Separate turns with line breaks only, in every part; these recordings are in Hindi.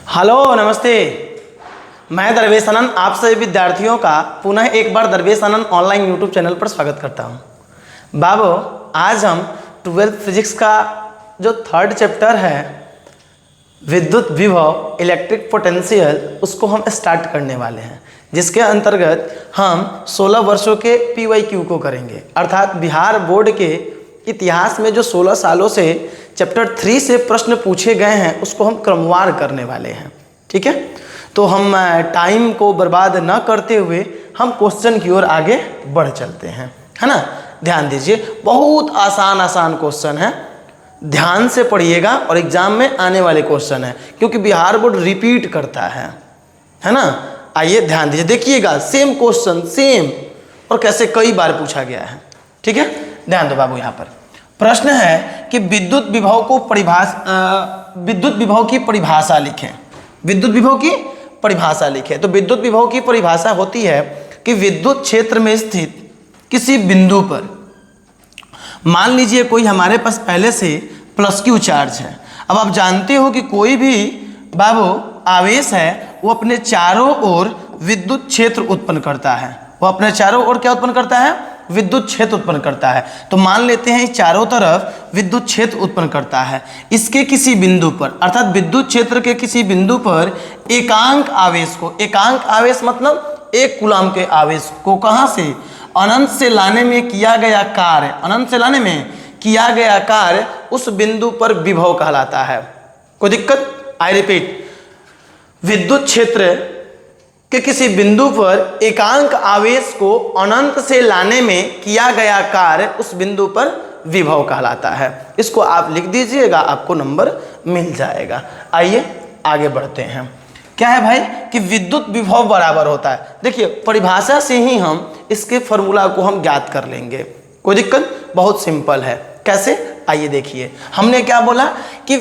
हेलो नमस्ते। मैं दरवेश आनंद आप सभी विद्यार्थियों का पुनः एक बार दरवेश आनंद ऑनलाइन यूट्यूब चैनल पर स्वागत करता हूं। बाबू, आज हम 12th फिजिक्स का जो थर्ड चैप्टर है विद्युत विभव इलेक्ट्रिक पोटेंशियल, उसको हम स्टार्ट करने वाले हैं, जिसके अंतर्गत हम 16 वर्षों के PYQ को करेंगे। अर्थात बिहार बोर्ड के इतिहास में जो 16 सालों से चैप्टर 3 से प्रश्न पूछे गए हैं उसको हम क्रमवार करने वाले हैं। ठीक है, तो हम टाइम को बर्बाद न करते हुए हम क्वेश्चन की ओर आगे बढ़ चलते हैं, है ना। ध्यान दीजिए, बहुत आसान क्वेश्चन है, ध्यान से पढ़िएगा और एग्जाम में आने वाले क्वेश्चन है, क्योंकि बिहार बोर्ड रिपीट करता है ना। आइए ध्यान दीजिए, देखिएगा सेम क्वेश्चन सेम और कैसे कई बार पूछा गया है। ठीक है, ध्यान दो बाबू। यहाँ पर प्रश्न है कि विद्युत विभव की परिभाषा लिखें। विद्युत विभव की परिभाषा लिखें। तो विद्युत विभव की परिभाषा होती है कि विद्युत क्षेत्र में स्थित किसी बिंदु पर, मान लीजिए कोई हमारे पास पहले से +Q चार्ज है। अब आप जानते हो कि कोई भी बाबू आवेश है वो अपने चारों ओर विद्युत क्षेत्र उत्पन्न करता है। वो अपने चारों ओर क्या उत्पन्न करता है? विद्युत क्षेत्र उत्पन्न करता है। तो मान लेते हैं चारों तरफ विद्युत क्षेत्र उत्पन्न करता है। इसके किसी बिंदु पर, अर्थात विद्युत क्षेत्र के किसी बिंदु पर एकांक आवेश को, एकांक आवेश मतलब 1 कूलम के आवेश को कहां से? अनंत से लाने में किया गया कार्य, अनंत से लाने में किया गया कार्य उस बिंदु पर विभव कहलाता है। कोई दिक्कत? आई रिपीट, विद्युत क्षेत्र कि किसी बिंदु पर एकांक आवेश को अनंत से लाने में किया गया कार्य उस बिंदु पर विभव कहलाता है। इसको आप लिख दीजिएगा, आपको नंबर मिल जाएगा। आइए आगे बढ़ते हैं। क्या है भाई कि विद्युत विभव बराबर होता है, देखिए परिभाषा से ही हम इसके फॉर्मूला को हम ज्ञात कर लेंगे। कोई दिक्कत? बहुत सिंपल है। कैसे? आइए देखिए, हमने क्या बोला कि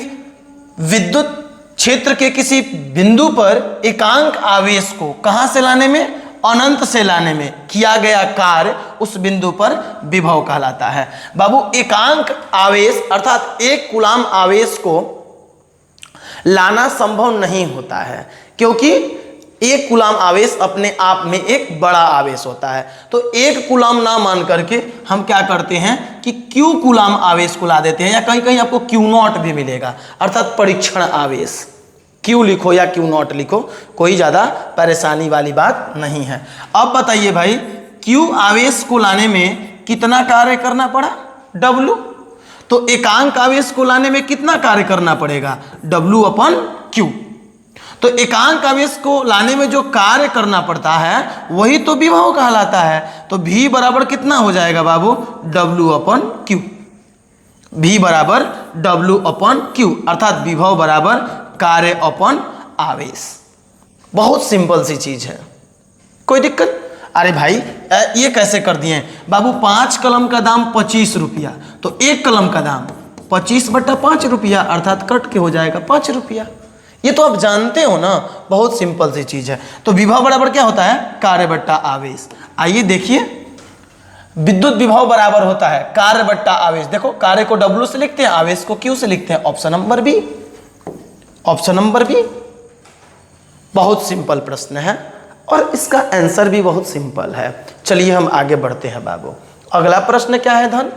विद्युत क्षेत्र के किसी बिंदु पर एकांक आवेश को कहां से लाने में? अनंत से लाने में किया गया कार्य उस बिंदु पर विभव कहलाता है। बाबू, एकांक आवेश अर्थात 1 कूलम आवेश को लाना संभव नहीं होता है, क्योंकि 1 कूलम आवेश अपने आप में एक बड़ा आवेश होता है। तो 1 कूलम ना मान करके हम क्या करते हैं कि Q कूलम आवेश को ला देते हैं, या कहीं कहीं आपको Q0 भी मिलेगा, अर्थात परीक्षण आवेश। Q लिखो या Q0 लिखो, कोई ज़्यादा परेशानी वाली बात नहीं है। अब बताइए भाई, Q आवेश को लाने में कितना कार्य करना पड़ा? W। तो एकांक आवेश को लाने में कितना कार्य करना पड़ेगा? W/Q। तो एकांक आवेश को लाने में जो कार्य करना पड़ता है वही तो विभव कहलाता है। तो V बराबर कितना हो जाएगा बाबू? W/Q। V बराबर W/Q, अर्थात विभव बराबर कार्य अपन आवेश। बहुत सिंपल सी चीज है, कोई दिक्कत? अरे भाई ये कैसे कर दिए बाबू? 5 कलम का दाम 25 रुपया, तो 1 कलम का दाम 25/5 रुपया, अर्थात कट के हो जाएगा 5 रुपया। ये तो आप जानते हो ना, बहुत सिंपल सी चीज है। तो विभव बराबर क्या होता है? कार्य बट्टा आवेश। आइए देखिए, विद्युत विभव बराबर होता है कार्य बट्टा आवेश। देखो, कार्य को W से लिखते हैं, आवेश को Q से लिखते हैं। Option number B, option number B. बहुत सिंपल प्रश्न है और इसका आंसर भी बहुत सिंपल है। चलिए हम आगे बढ़ते हैं बाबू। अगला प्रश्न क्या है धन?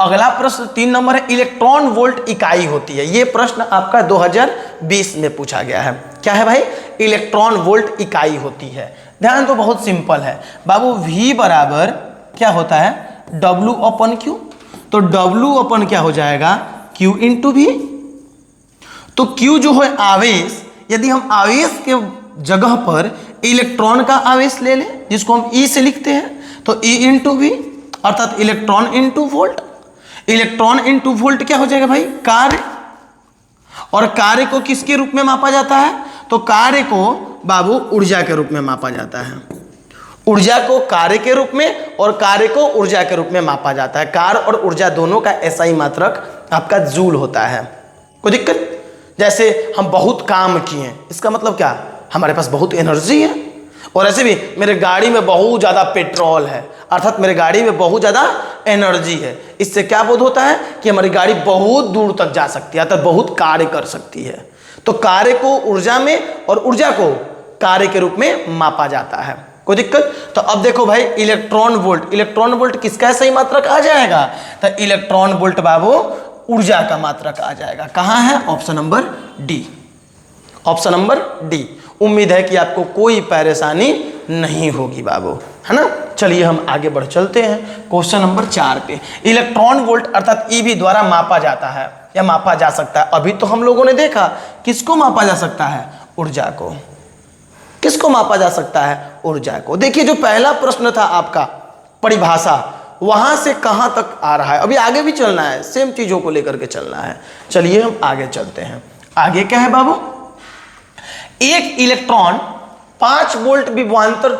अगला प्रश्न 3 नंबर है, इलेक्ट्रॉन वोल्ट इकाई होती है। यह प्रश्न आपका 2020 में पूछा गया है। क्या है भाई? इलेक्ट्रॉन वोल्ट इकाई होती है। ध्यान तो बहुत सिंपल है बाबू। V बराबर क्या होता है? W/Q। तो W/ क्या हो जाएगा? Q × V। तो Q जो है आवेश, यदि हम आवेश के जगह पर इलेक्ट्रॉन का आवेश ले लें, जिसको हम E से लिखते हैं, तो E × V, अर्थात इलेक्ट्रॉन × वोल्ट। इलेक्ट्रॉन × वोल्ट क्या हो जाएगा भाई? कार्य। और कार्य को किसके रूप में मापा जाता है? तो कार्य को बाबू ऊर्जा के रूप में मापा जाता है। ऊर्जा को कार्य के रूप में और कार्य को ऊर्जा के रूप में मापा जाता है। कार्य और ऊर्जा दोनों का SI मात्रक आपका जूल होता है। कोई दिक्कत? जैसे हम बहुत काम किए, इसका मतलब क्या? हमारे पास बहुत एनर्जी है। और ऐसे भी मेरे गाड़ी में बहुत ज़्यादा पेट्रोल है, अर्थात मेरे गाड़ी में बहुत ज़्यादा एनर्जी है। इससे क्या बोध होता है कि हमारी गाड़ी बहुत दूर तक जा सकती है, अर्थात बहुत कार्य कर सकती है। तो कार्य को ऊर्जा में और ऊर्जा को कार्य के रूप में मापा जाता है। कोई दिक्कत? तो अब देखो भाई, इलेक्ट्रॉन वोल्ट, इलेक्ट्रॉन वोल्ट किसका सही मात्रक आ जाएगा? तो इलेक्ट्रॉन वोल्ट बाबू ऊर्जा का मात्रक आ जाएगा। कहाँ है? Option number D, option number D. उम्मीद है कि आपको कोई परेशानी नहीं होगी बाबू, है ना। चलिए हम आगे बढ़ चलते हैं क्वेश्चन नंबर 4 पे। इलेक्ट्रॉन वोल्ट अर्थात ईवी द्वारा मापा जाता है या मापा जा सकता है। अभी तो हम लोगों ने देखा किसको मापा जा सकता है? ऊर्जा को। किसको मापा जा सकता है? ऊर्जा को। देखिए जो पहला प्रश्न था आपका परिभाषा, वहां से कहां तक आ रहा है, अभी आगे भी चलना है, सेम चीजों को लेकर के चलना है। चलिए हम आगे चलते हैं। आगे क्या है बाबू? एक इलेक्ट्रॉन 5 वोल्ट विभवांतर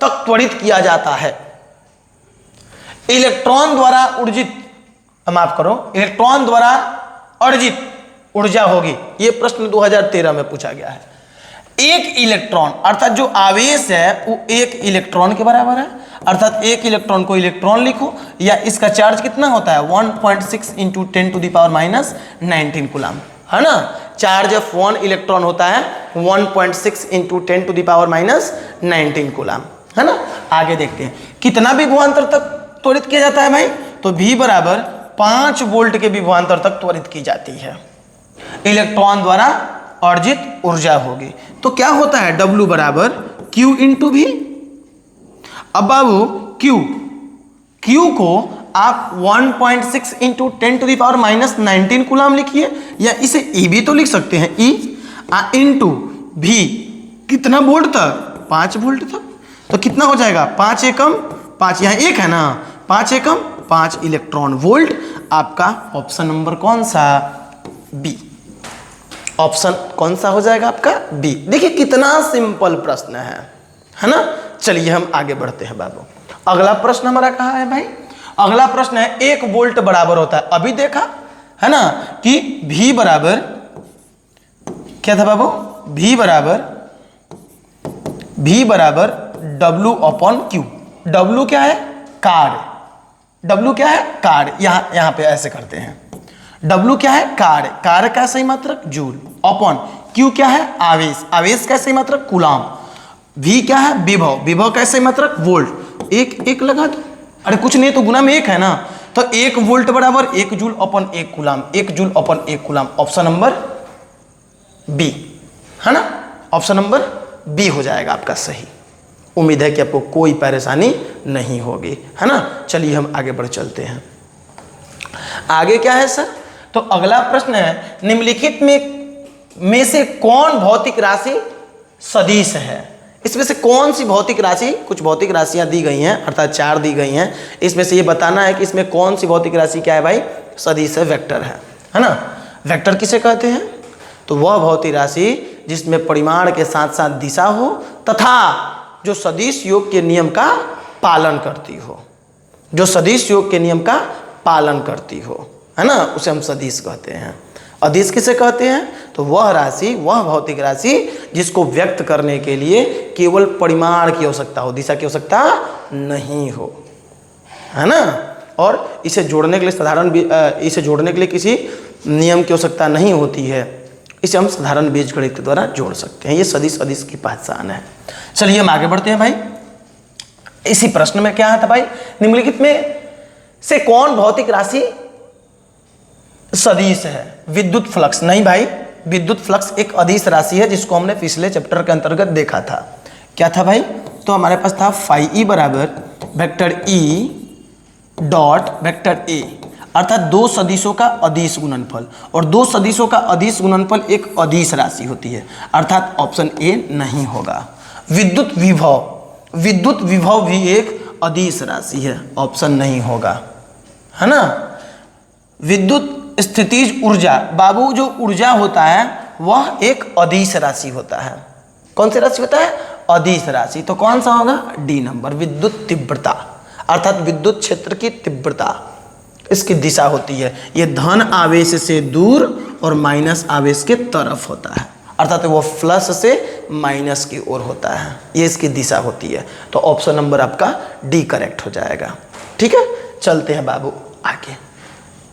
तक त्वरित किया जाता है। इलेक्ट्रॉन द्वारा अर्जित, माफ करो, इलेक्ट्रॉन द्वारा अर्जित ऊर्जा होगी। यह प्रश्न 2013 में पूछा गया है। एक इलेक्ट्रॉन अर्थात जो आवेश है वो एक इलेक्ट्रॉन के बराबर है, अर्थात एक इलेक्ट्रॉन को इलेक्ट्रॉन लिखो, या इसका चार्ज कितना होता है? 1.6 इंटू 10⁻⁻19 कूलम, है ना। चार्ज ऑफ 1 इलेक्ट्रॉन होता है 1.6 इंटू 10⁻⁻19 कूलम, है ना। आगे देखते हैं कितना विभवांतर तक त्वरित किया जाता है भाई? तो V बराबर 5 वोल्ट के विभवांतर तक त्वरित की जाती है। इलेक्ट्रॉन द्वारा अर्जित ऊर्जा होगी। तो क्या होता है? W बराबर Q इंटू V। अब बाबू Q को आप 1.6 इंटू 10⁻⁻19 कूलम लिखिए, या इसे E भी तो लिख सकते हैं, E इंटू V कितना वोल्ट तक? 5 वोल्ट तक। तो कितना हो जाएगा? 5 एकम 5, यहाँ 1 है ना, 5 एकम 5 इलेक्ट्रॉन वोल्ट। आपका ऑप्शन नंबर कौन सा? बी। ऑप्शन कौन सा हो जाएगा आपका? बी। देखिए कितना सिंपल प्रश्न है ना। चलिए हम आगे बढ़ते हैं बाबू। अगला प्रश्न हमारा कहाँ है भाई? अगला प्रश्न है 1 वोल्ट बराबर होता है, अभी देखा है ना कि V बराबर क्या था बाबू? V बराबर W अपॉन Q। W क्या है? कार्य। W क्या है? कार्य। यहाँ पे ऐसे करते हैं। W क्या है? कार्य। कार्य का सही मात्रक जूल। अपॉन Q क्या है? आवेश। आवेश का सही मात्रक कूलम। V क्या है? विभव। विभव का सही मात्रक वोल्ट। एक लगा दो, अरे कुछ नहीं तो गुना में 1 है ना। तो 1 वोल्ट बराबर 1 joule upon 1 coulomb, 1 joule upon 1 coulomb. Option number B, है ना। ऑप्शन नंबर बी हो जाएगा आपका सही। उम्मीद है कि आपको कोई परेशानी नहीं होगी, है ना। चलिए हम आगे बढ़ चलते हैं। आगे क्या है सर? तो अगला प्रश्न है निम्नलिखित में से कौन भौतिक राशि सदिश है? इसमें से कौन सी भौतिक राशि, कुछ भौतिक राशियां दी गई हैं, अर्थात 4 दी गई हैं, इसमें से ये बताना है कि इसमें कौन सी भौतिक राशि क्या है भाई? सदिश है, वेक्टर है ना। वेक्टर किसे कहते हैं? तो वह भौतिक राशि जिसमें परिमाण के साथ साथ दिशा हो तथा जो सदिश योग के नियम का पालन करती हो, जो सदिश योग के नियम का पालन करती हो, है ना, उसे हम सदिश कहते हैं। अदिश किसे कहते हैं? तो वह राशि, वह भौतिक राशि जिसको व्यक्त करने के लिए केवल परिमाण की आवश्यकता हो, दिशा की आवश्यकता नहीं हो, है ना। और इसे जोड़ने के लिए इसे जोड़ने के लिए किसी नियम की आवश्यकता नहीं होती है, इसे हम साधारण बीजगणित के द्वारा जोड़ सकते हैं। ये सदिश अदिश की पहचान है। चलिए हम आगे बढ़ते हैं भाई। इसी प्रश्न में क्या था भाई? निम्नलिखित में से कौन भौतिक राशि सदिश है? विद्युत फ्लक्स नहीं भाई, विद्युत फ्लक्स एक अदिश राशि है जिसको हमने पिछले चैप्टर के अंतर्गत देखा था। क्या था भाई? तो हमारे पास था फाई ई बराबर vector E dot vector A, अर्थात 2 सदिशों का अदिश गुणनफल, और 2 सदिशों का अदिश गुणनफल एक अदिश राशि होती है, अर्थात ऑप्शन ए नहीं होगा। विद्युत विभव भी एक अदिश राशि है, ऑप्शन नहीं होगा, है ना। विद्युत स्थितिज ऊर्जा बाबू, जो ऊर्जा होता है वह एक अदिश राशि होता है। कौन सी राशि होता है? अदिश राशि। तो कौन सा होगा? D number. विद्युत तीव्रता अर्थात विद्युत क्षेत्र की तीव्रता, इसकी दिशा होती है, ये धन आवेश से दूर और माइनस आवेश के तरफ होता है, अर्थात वो प्लस से माइनस की ओर होता है, ये इसकी दिशा होती है। तो ऑप्शन नंबर आपका डी करेक्ट हो जाएगा। ठीक है, चलते हैं बाबू आगे।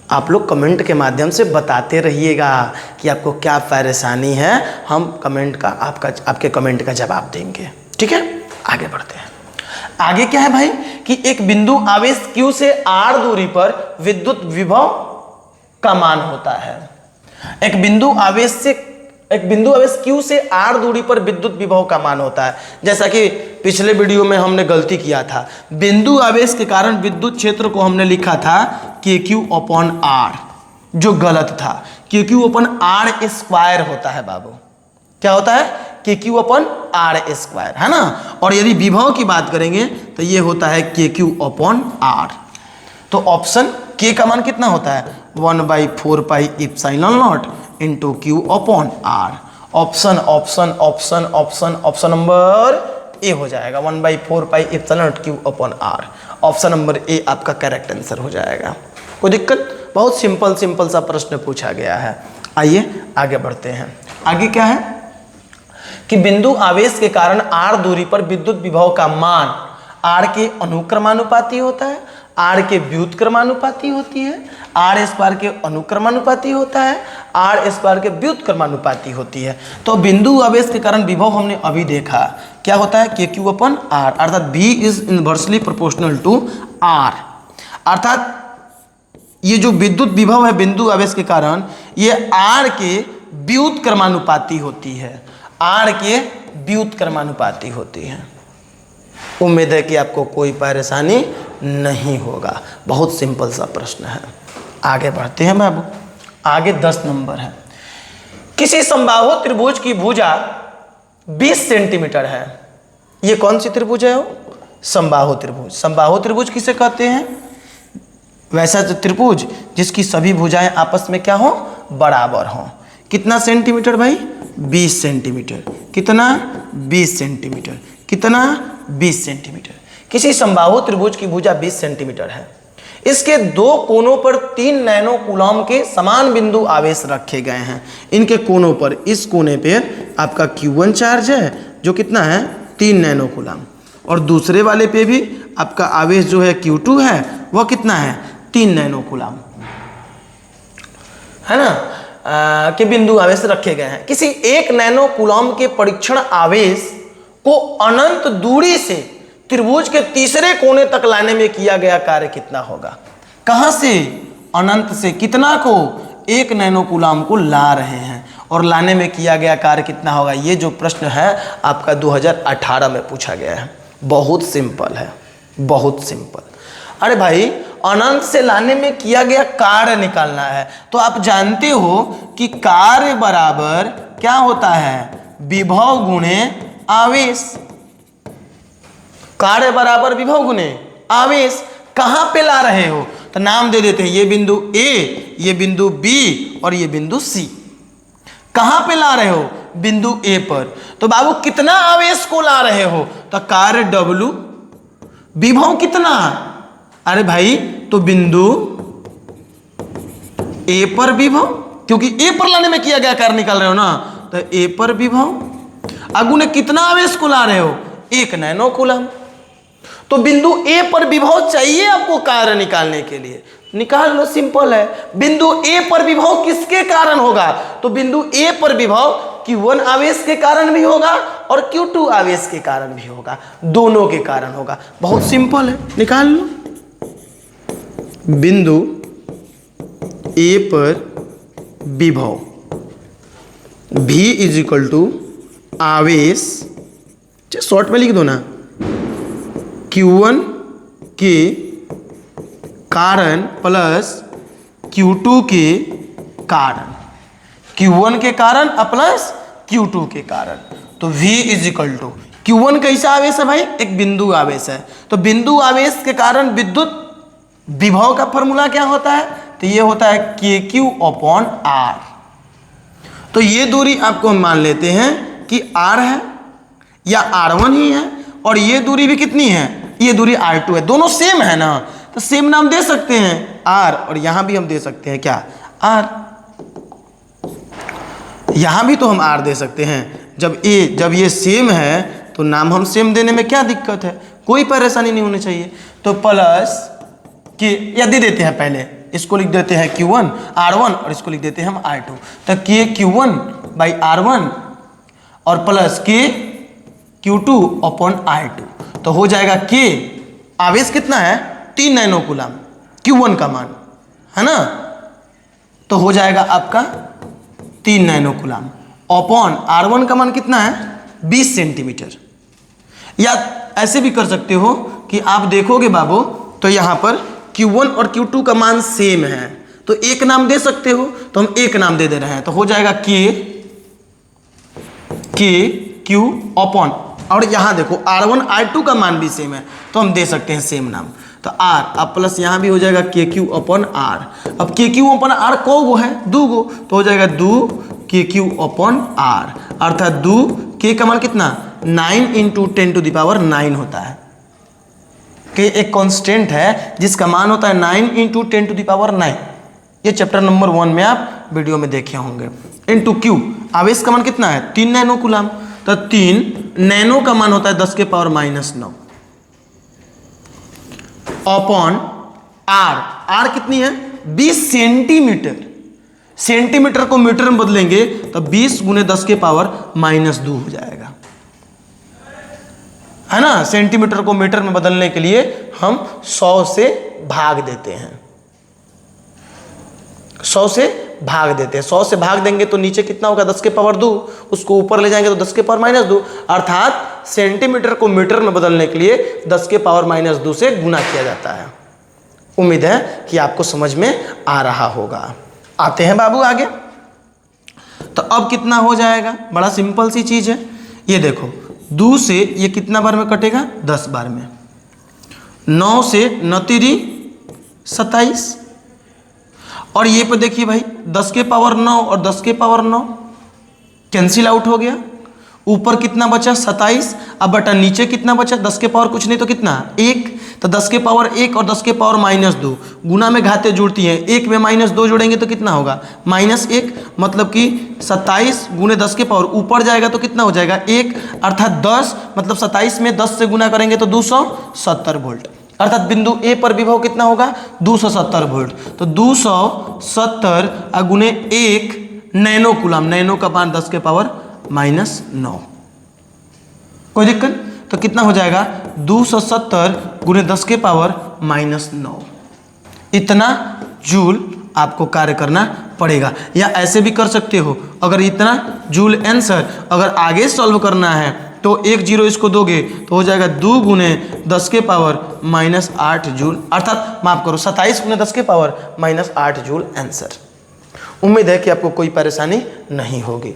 आप लोग कमेंट के माध्यम से बताते रहिएगा कि आपको क्या परेशानी है, हम कमेंट का आपके कमेंट का जवाब देंगे। ठीक है, आगे बढ़ते हैं। आगे क्या है भाई कि एक बिंदु आवेश Q से r दूरी पर विद्युत विभव का मान होता है। एक बिंदु आवेश Q से r दूरी पर विद्युत विभव का मान होता है। जैसा कि पिछले वीडियो में हमने गलती किया था, बिंदु आवेश के कारण विद्युत क्षेत्र को हमने लिखा था KQ/R, जो गलत था। KQ/R² होता है बाबू, क्या होता है? KQ/R², है ना। और यदि विभव की बात करेंगे तो ये होता है KQ/R। तो ऑप्शन K का मान कितना होता है? 1/4πε0 into Q/R। Option number A हो जाएगा, 1/4πε0 Q/R। ऑप्शन नंबर ए आपका करेक्ट आंसर हो जाएगा। कोई दिक्कत? बहुत सिंपल सा प्रश्न पूछा गया है। आइए आगे बढ़ते हैं। आगे क्या है कि बिंदु आवेश के कारण r दूरी पर विद्युत विभव का मान r के अनुक्रमानुपाती होता है, r के व्युत्क्रमानुपाती होती है, r² के अनुक्रमानुपाती होता है, r² के व्युत्क्रमानुपाती होती है। तो बिंदु आवेश के कारण विभव हमने अभी देखा क्या होता है? KQ/R, अर्थात V is inversely proportional to R। अर्थात ये जो विद्युत विभव है बिंदु आवेश के कारण, ये R के व्युत्क्रमानुपाती होती है, R के व्युत्क्रमानुपाती होती है। उम्मीद है कि आपको कोई परेशानी नहीं होगा। बहुत सिंपल सा प्रश्न है। आगे बढ़ते हैं बाबू। आगे 10 नंबर है। किसी समबाहु त्रिभुज की भुजा 20 सेंटीमीटर है। ये कौन सी त्रिभुज है? समबाहु त्रिभुज। समबाहु त्रिभुज किसे कहते हैं? वैसा त्रिभुज जिसकी सभी भुजाएं आपस में क्या हो? बराबर हो। कितना सेंटीमीटर भाई? 20 सेंटीमीटर। कितना? 20 सेंटीमीटर। कितना? 20 सेंटीमीटर। किसी समबाहु त्रिभुज की भुजा 20 सेंटीमीटर है। इसके दो कोनों पर 3 नैनो कूलम के समान बिंदु आवेश रखे गए हैं। इनके कोनों पर, इस कोने पे आपका Q1 चार्ज है जो कितना है? 3 नैनो कूलम, और दूसरे वाले पे भी आपका आवेश जो है Q2 है, वह कितना है? 3 नैनो कूलम, है ना, के बिंदु आवेश रखे गए हैं। किसी एक नैनो कूलम के परीक्षण आवेश को अनंत दूरी से त्रिभुज के तीसरे कोने तक लाने में किया गया कार्य कितना होगा? कहां से? अनंत से। कितना को? 1 नैनो कूलम को ला रहे हैं, और लाने में किया गया कार्य कितना होगा? ये जो प्रश्न है आपका 2018 में पूछा गया है। बहुत सिंपल है, बहुत सिंपल। अरे भाई, अनंत से लाने में किया गया कार्य निकालना है, तो आप जानते हो कि कार्य बराबर क्या होता है? विभव गुणे आवेश। कार्य बराबर विभव गुणे आवेश। कहां पे ला रहे हो? तो नाम दे देते हैं, ये बिंदु A, ये बिंदु B और ये बिंदु C। कहां पे ला रहे हो? बिंदु A पर। तो बाबू कितना आवेश को ला रहे हो? तो कार्य W, विभव कितना? अरे भाई, तो बिंदु A पर विभव, क्योंकि A पर लाने में किया गया कार्य निकाल रहे हो ना, तो A पर विभव। अगुने कितना आवेश को ला रहे हो? 1 नैनो कूलम। तो बिंदु A पर विभव चाहिए आपको कार्य निकालने के लिए, निकाल लो, सिंपल है। बिंदु A पर विभव किसके कारण होगा? तो बिंदु A पर विभव Q1 आवेश के कारण भी होगा और Q2 आवेश के कारण भी होगा, दोनों के कारण होगा। बहुत सिंपल है, निकाल लो। बिंदु A पर विभव V इज इक्वल टू आवेश, शॉर्ट में लिख दो ना, Q1 के कारण प्लस Q2 के कारण, Q1 के कारण प्लस Q2 के कारण। तो V is equal to, Q1 कैसा आवेश है भाई? एक बिंदु आवेश है, तो बिंदु आवेश के कारण विद्युत विभव का फॉर्मूला क्या होता है? तो ये होता है KQ/R। तो ये दूरी आपको हम मान लेते हैं कि R है या R1 ही है, और ये दूरी भी कितनी है? ये दूरी R2 है। दोनों सेम है ना, तो सेम नाम दे सकते हैं R, और यहां भी हम दे सकते हैं क्या? R। यहाँ भी तो हम आर दे सकते हैं। जब ये सेम है तो नाम हम सेम देने में क्या दिक्कत है, कोई परेशानी नहीं होनी चाहिए। तो प्लस के यदि देते हैं, पहले इसको लिख देते हैं Q1 R1 और इसको लिख देते हैं हम R2। तो के Q1 बाई R1 और प्लस के Q2 अपॉन R2। तो हो जाएगा के आवेश कितना है 3 नैनो कूलम Q1 का मान है ना, तो हो जाएगा आपका 3 नैनो कूलम अपॉन R1 का मान कितना है 20 सेंटीमीटर। या ऐसे भी कर सकते हो कि आप देखोगे बाबू तो यहाँ पर Q1 और Q2 का मान सेम है तो एक नाम दे सकते हो, तो हम एक नाम दे रहे हैं। तो हो जाएगा के Q अपॉन, और यहाँ देखो R1 R2 का मान भी सेम है तो हम दे सकते हैं सेम नाम। तो R अब प्लस यहाँ भी हो जाएगा KQ अपॉन R। अब KQ अपॉन R को गो है 2 गो, तो हो जाएगा 2 KQ अपॉन R, अर्थात 2 K का मान कितना 9 इंटू 10⁻9 होता है। के एक कांस्टेंट है जिसका मान होता है 9 इंटू 10⁻9। ये चैप्टर नंबर 1 में आप वीडियो में देखे होंगे। इंटू Q आवेश का मान कितना है 3 नैनो कूलम, तो 3 नैनो का मान होता है 10⁻⁹ अपॉन R कितनी है 20 सेंटीमीटर। सेंटीमीटर को मीटर में बदलेंगे तो 20 गुने 10⁻⁻2 हो जाएगा, है ना। सेंटीमीटर को मीटर में बदलने के लिए हम 100 से भाग देते हैं, 100 से भाग देते हैं। 100 से भाग देंगे तो नीचे कितना होगा 10⁻2, उसको ऊपर ले जाएंगे तो 10⁻2, अर्थात सेंटीमीटर को मीटर में बदलने के लिए 10⁻2 से गुना किया जाता है। उम्मीद है कि आपको समझ में आ रहा होगा। आते हैं बाबू आगे। तो अब कितना हो जाएगा, बड़ा सिंपल सी चीज है। ये देखो 2 से ये कितना बार में कटेगा 10 बार में, 9 से 9 तिरी 27, और ये पे देखिए भाई 10⁻9 और 10⁻9 कैंसिल आउट हो गया। ऊपर कितना बचा 27, अब बटा नीचे कितना बचा 10 के पावर कुछ नहीं तो कितना 1, तो 10⁻1 और 10⁻2 गुना में घाते जुड़ती हैं, 1 में -2 जोड़ेंगे तो कितना होगा -1, मतलब कि 27 गुने 10 के पावर ऊपर जाएगा तो कितना हो जाएगा 1, अर्थात 10, मतलब 27 में 10 से गुना करेंगे तो 270 वोल्ट, अर्थात बिंदु ए पर विभव कितना होगा 270 वोल्ट। तो 270 गुने 1 नैनो कूलम, नैनो का मान 10⁻�9। कोई दिक्कत, तो कितना हो जाएगा 270 गुने 10⁻�9। इतना जूल आपको कार्य करना पड़ेगा। या ऐसे भी कर सकते हो, अगर इतना जूल आंसर अगर आगे सॉल्व करना है तो 1 0 इसको दोगे तो हो जाएगा 2 गुने 10⁻⁻8 जूल, अर्थात माफ करो 27 गुने 10⁻⁻8 जूल आंसर। उम्मीद है कि आपको कोई परेशानी नहीं होगी।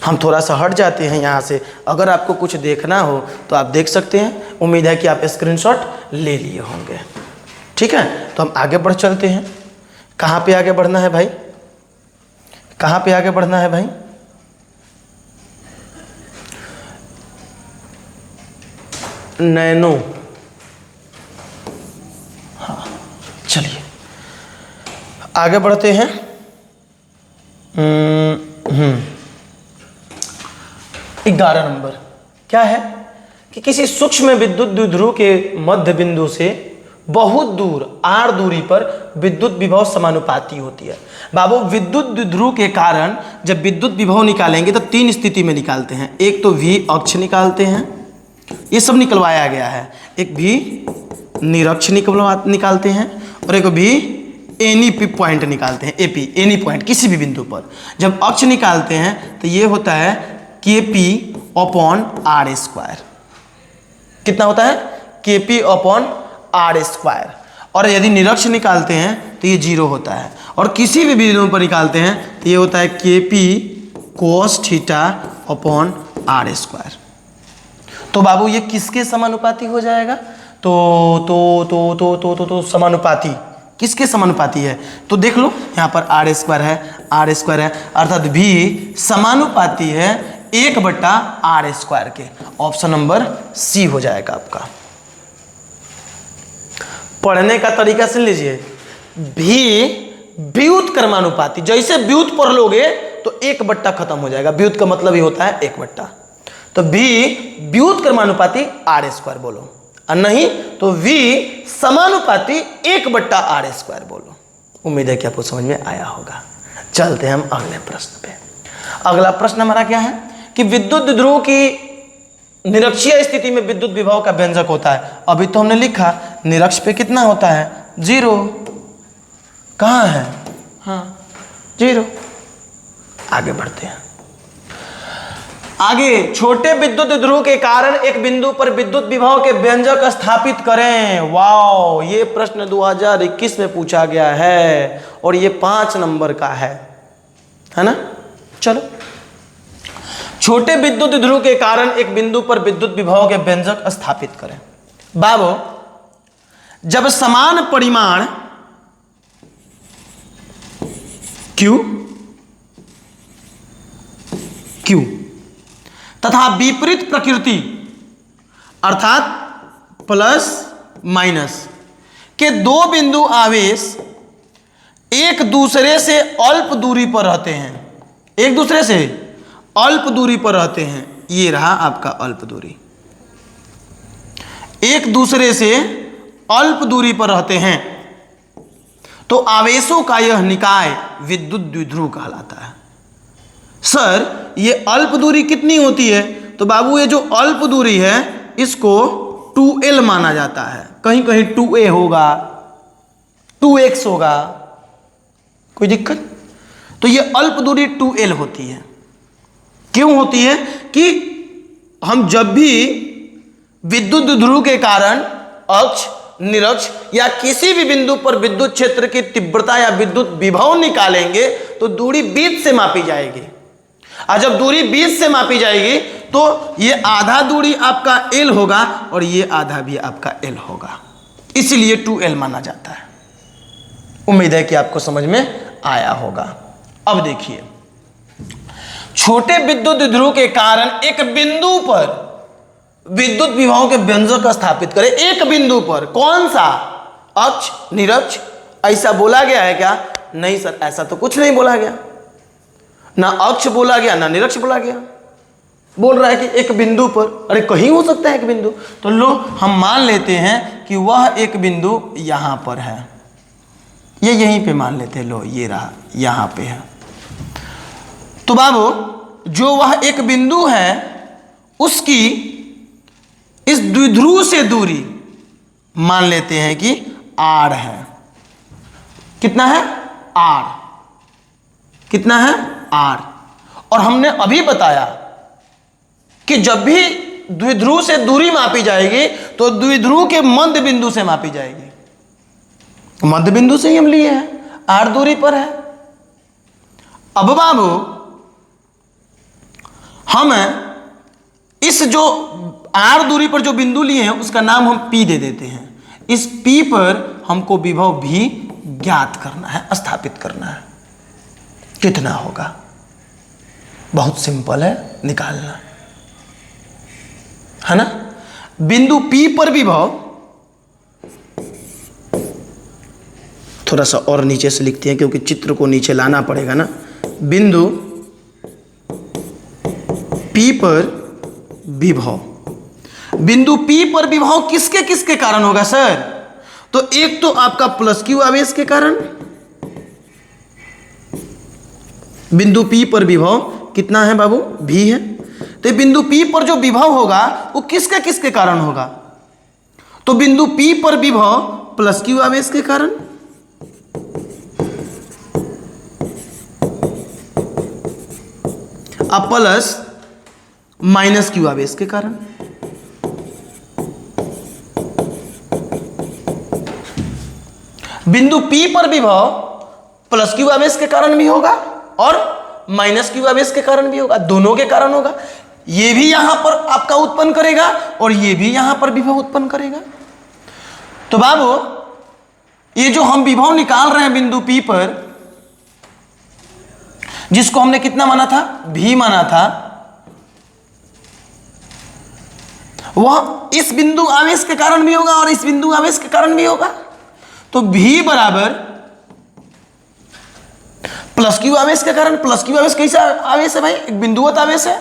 हम थोड़ा सा हट जाते हैं यहाँ से, अगर आपको कुछ देखना हो तो आप देख सकते हैं। उम्मीद है कि आप स्क्रीनशॉट ले लिए होंगे। ठीक है, तो हम आगे बढ़ चलते हैं। कहाँ पे आगे बढ़ना है भाई, कहाँ पे आगे बढ़ना है भाई, नैनो। हाँ चलिए आगे बढ़ते हैं। 11 नंबर क्या है कि किसी सूक्ष्म विद्युत द्विध्रुव के मध्य बिंदु से बहुत दूर r दूरी पर विद्युत विभव समानुपाती होती है। बाबू विद्युत द्विध्रुव के कारण जब विद्युत विभव निकालेंगे तो 3 स्थिति में निकालते हैं। एक तो V अक्ष निकालते हैं, ये सब निकलवाया गया है। एक भी निरक्ष निकालते हैं और एक भी एनी पॉइंट निकालते हैं, एपी एनी पॉइंट किसी भी बिंदु पर। जब अक्ष निकालते हैं तो ये होता है KP अपॉन R स्क्वायर। कितना होता है KP अपॉन R स्क्वायर। और यदि निरक्ष निकालते हैं तो ये 0 होता है, और किसी भी बिंदु पर निकालते हैं तो ये होता है KP cos theta upon R square. तो बाबू ये किसके समानुपाती हो जाएगा, तो समानुपाती किसके समानुपाती है, तो देख लो यहाँ पर R स्क्वायर है, अर्थात V समानुपाती है 1/R स्क्वायर के। ऑप्शन नंबर सी हो जाएगा आपका। पढ़ने का तरीका सुन लीजिए, भी व्युत्क्रमानुपाती, जैसे व्युत पढ़ लोगे तो तो 1/, खत्म हो जाएगा। व्युत्क्रम का मतलब ही होता है 1/। तो V व्युत्क्रमानुपाती r² बोलो, और नहीं तो V समानुपाती 1/r² बोलो। उम्मीद है कि आपको समझ में आया होगा। चलते हैं हम अगले प्रश्न पे। अगला प्रश्न हमारा क्या है कि विद्युत द्विध्रुव की निरक्षीय स्थिति में विद्युत विभव का व्यंजक होता है। अभी तो हमने लिखा निरक्ष पे कितना होता है, 0। कहाँ है, हाँ 0। आगे बढ़ते हैं। आगे, छोटे विद्युत द्विध्रुव के कारण एक बिंदु पर विद्युत विभव के व्यंजक स्थापित करें। वाओ, ये प्रश्न 2021 में पूछा गया है और ये 5 नंबर का है ना। चलो, छोटे विद्युत द्विध्रुव के कारण एक बिंदु पर विद्युत विभव के व्यंजक स्थापित करें। बाबू, जब समान परिमाण Q तथा विपरीत प्रकृति अर्थात प्लस माइनस के दो बिंदु आवेश एक दूसरे से अल्प दूरी पर रहते हैं, एक दूसरे से अल्प दूरी पर रहते हैं, ये रहा आपका अल्प दूरी, एक दूसरे से अल्प दूरी पर रहते हैं, तो आवेशों का यह निकाय विद्युत द्विध्रुव कहलाता है। सर, ये अल्प दूरी कितनी होती है? तो बाबू, ये जो अल्प दूरी है इसको 2L माना जाता है। कहीं कहीं 2A होगा, 2x होगा, कोई दिक्कत? तो ये अल्प दूरी 2L होती है। क्यों होती है? कि हम जब भी विद्युत द्विध्रुव के कारण अक्ष, निरक्ष या किसी भी बिंदु पर विद्युत क्षेत्र की तीव्रता या विद्युत विभव निकालेंगे तो दूरी 20 से मापी जाएगी, और जब दूरी 20 से मापी जाएगी तो ये आधा दूरी आपका L होगा और ये आधा भी आपका L होगा, इसलिए 2L माना जाता है। उम्मीद है कि आपको समझ में आया होगा। अब देखिए, छोटे विद्युत द्विध्रुव के कारण एक बिंदु पर विद्युत विभव के व्यंजक स्थापित करें। एक बिंदु पर, कौन सा? अक्ष, निरक्ष, ऐसा बोला गया है क्या? नहीं सर, ऐसा तो कुछ नहीं बोला गया, ना अक्ष बोला गया ना निरक्ष बोला गया। बोल रहा है कि एक बिंदु पर। अरे कहीं हो सकता है एक बिंदु, तो लो हम मान लेते हैं कि वह एक बिंदु यहां पर है, ये यहीं पे मान लेते हैं। लो ये रहा, यहां पे है। तो बाबू, जो वह एक बिंदु है उसकी इस द्विध्रुव से दूरी मान लेते हैं कि r है। कितना है? r। कितना है? r। और हमने अभी बताया कि जब भी द्विध्रुव से दूरी मापी जाएगी तो द्विध्रुव के मध्य बिंदु से मापी जाएगी। मध्य बिंदु से ही हम लिए हैं, r दूरी पर है। अब बाबू, हम इस जो r दूरी पर जो बिंदु लिए हैं उसका नाम हम P दे देते हैं। इस P पर हमको विभव भी ज्ञात करना है, स्थापित करना है। कितना होगा? बहुत सिंपल है, निकालना है ना। बिंदु P पर विभव, थोड़ा सा और नीचे से लिखते हैं क्योंकि चित्र को नीचे लाना पड़ेगा ना। बिंदु P पर विभव, बिंदु P पर विभव किसके किसके कारण होगा सर? तो एक तो आपका प्लस Q आवेश के कारण, बिंदु P पर विभव कितना है बाबू? V है। तो बिंदु P पर जो विभव होगा वो किसके किसके कारण होगा? तो बिंदु P पर विभव प्लस Q आवेश के कारण, अब प्लस माइनस Q आवेश के कारण। बिंदु P पर विभव प्लस Q आवेश के कारण भी होगा और माइनस Q आवेश के कारण भी होगा, दोनों के कारण होगा। ये भी यहां पर आपका उत्पन्न करेगा और ये भी यहां पर विभव उत्पन्न करेगा। तो बाबू, ये जो हम विभव निकाल रहे हैं बिंदु P पर, जिसको हमने कितना माना था? V माना था, वह इस बिंदु आवेश के कारण भी होगा और इस बिंदु आवेश के कारण भी होगा। तो V बराबर प्लस क्यू आवेश के कारण, प्लस क्यू आवेश कैसा आवेश है भाई, एक बिंदुवत आवेश है।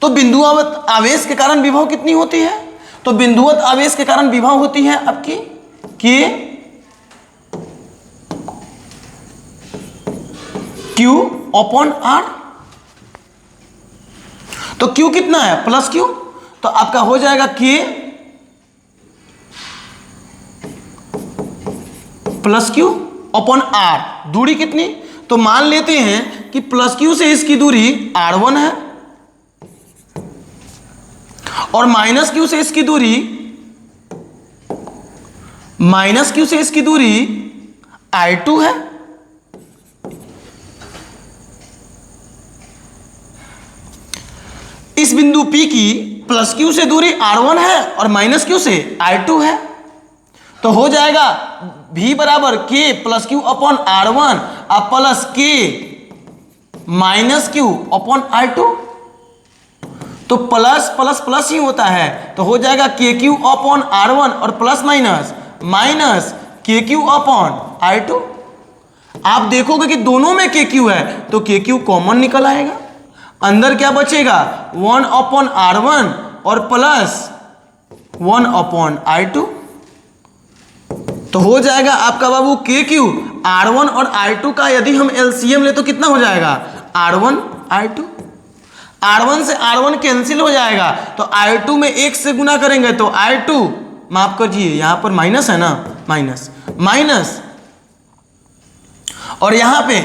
तो बिंदुवत आवेश के कारण विभव कितनी होती है, तो बिंदुवत आवेश के कारण विभव होती है आपकी के क्यू अपॉन आर। तो क्यू कितना है, प्लस क्यू, तो आपका हो जाएगा के प्लस क्यू अपॉन आर। दूरी कितनी, तो मान लेते हैं कि प्लस क्यू से इसकी दूरी R1 है और माइनस क्यू से इसकी दूरी I2 है। इस बिंदु P की प्लस क्यू से दूरी R1 है और माइनस क्यू से I2 है, तो हो जाएगा V बराबर K plus Q upon R1 और plus K minus Q upon I2। तो प्लस प्लस प्लस ही होता है, तो हो जाएगा के क्यू अपॉन R1 और plus minus minus K Q upon I2। आप देखोगे कि दोनों में के क्यू है तो के क्यू कॉमन निकल आएगा, अंदर क्या बचेगा 1 अपॉन R1 और प्लस 1 अपॉन I2। तो हो जाएगा आपका बाबू के क्यू R1 और I2 का यदि हम एलसीएम ले तो कितना हो जाएगा R1 I2। R1 से R1 कैंसिल हो जाएगा, तो I2 में 1 से गुना करेंगे तो I2, माफ करिए यहां पर माइनस है ना, माइनस माइनस, और यहां पे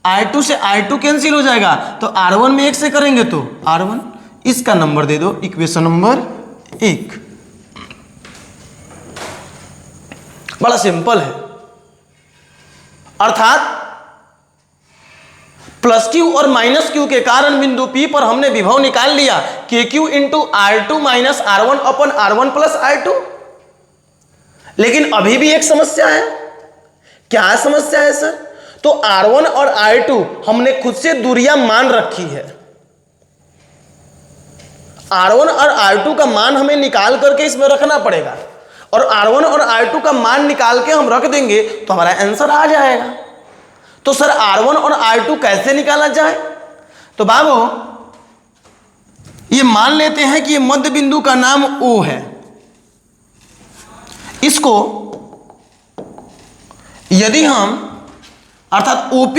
I2 से I2 कैंसिल हो जाएगा, तो R1 में 1 से करेंगे तो R1। इसका नंबर दे दो इक्वेशन नंबर 1। बड़ा सिंपल है, अर्थात प्लस क्यू और माइनस क्यू के कारण बिंदु P पर हमने विभव निकाल लिया के Q into R2 minus R1 अपन R1 प्लस R2। लेकिन अभी भी एक समस्या है। क्या समस्या है सर, तो R1 और R2 हमने खुद से दूरियां मान रखी है। R1 और R2 का मान हमें निकाल करके इसमें रखना पड़ेगा, और R1 और R2 का मान निकाल के हम रख देंगे तो हमारा आंसर आ जाएगा। तो सर R1 और R2 कैसे निकाला जाए, तो बाबू ये मान लेते हैं कि ये मध्य बिंदु का नाम O है, इसको यदि हम अर्थात OP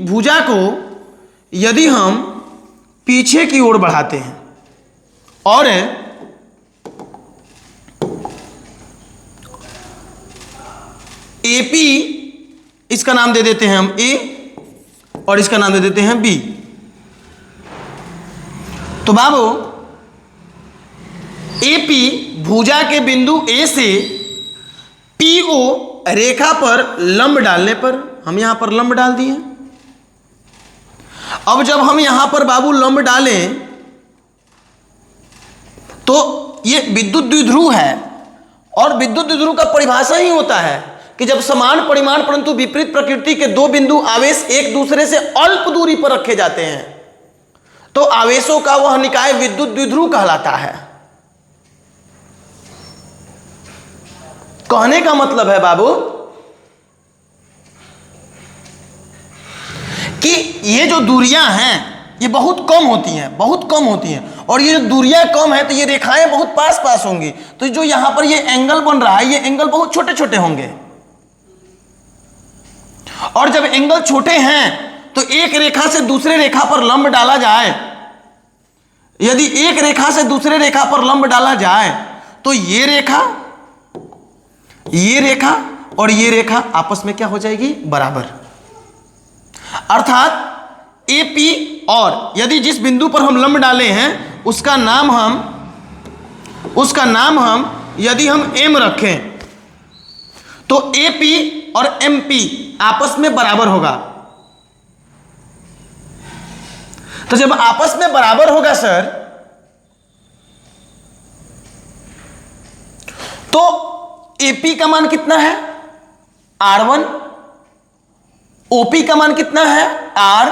भुजा को यदि हम पीछे की ओर बढ़ाते हैं और AP इसका नाम दे देते हैं हम A और इसका नाम दे देते हैं B, तो बाबू AP भुजा के बिंदु A से PO रेखा पर लंब डालने पर, हम यहां पर लंब डाल दिए। अब जब हम यहां पर बाबू लंब डालें तो ये विद्युत द्विध्रुव है, और विद्युत द्विध्रुव का परिभाषा ही होता है कि जब समान परिमाण परंतु विपरीत प्रकृति के दो बिंदु आवेश एक दूसरे से अल्प दूरी पर रखे जाते हैं तो आवेशों का वह निकाय विद्युत द्विध्रुव कहलाता है। कहने का मतलब है बाबू कि ये जो दूरियां हैं ये बहुत कम होती हैं, बहुत कम होती हैं, और ये जो दूरियां कम है तो ये रेखाएं बहुत पास पास होंगी, तो जो यहां पर ये एंगल बन रहा है ये एंगल बहुत छोटे छोटे होंगे, और जब एंगल छोटे हैं तो एक रेखा से दूसरे रेखा पर लंब डाला जाए, यदि एक रेखा से दूसरे रेखा पर लंब डाला जाए तो ये रेखा और ये रेखा आपस में क्या हो जाएगी, बराबर। अर्थात AP और यदि जिस बिंदु पर हम लंब डाले हैं उसका नाम हम यदि हम M रखें तो AP और MP आपस में बराबर होगा। तो जब आपस में बराबर होगा सर तो AP का मान कितना है R1, OP का मान कितना है R,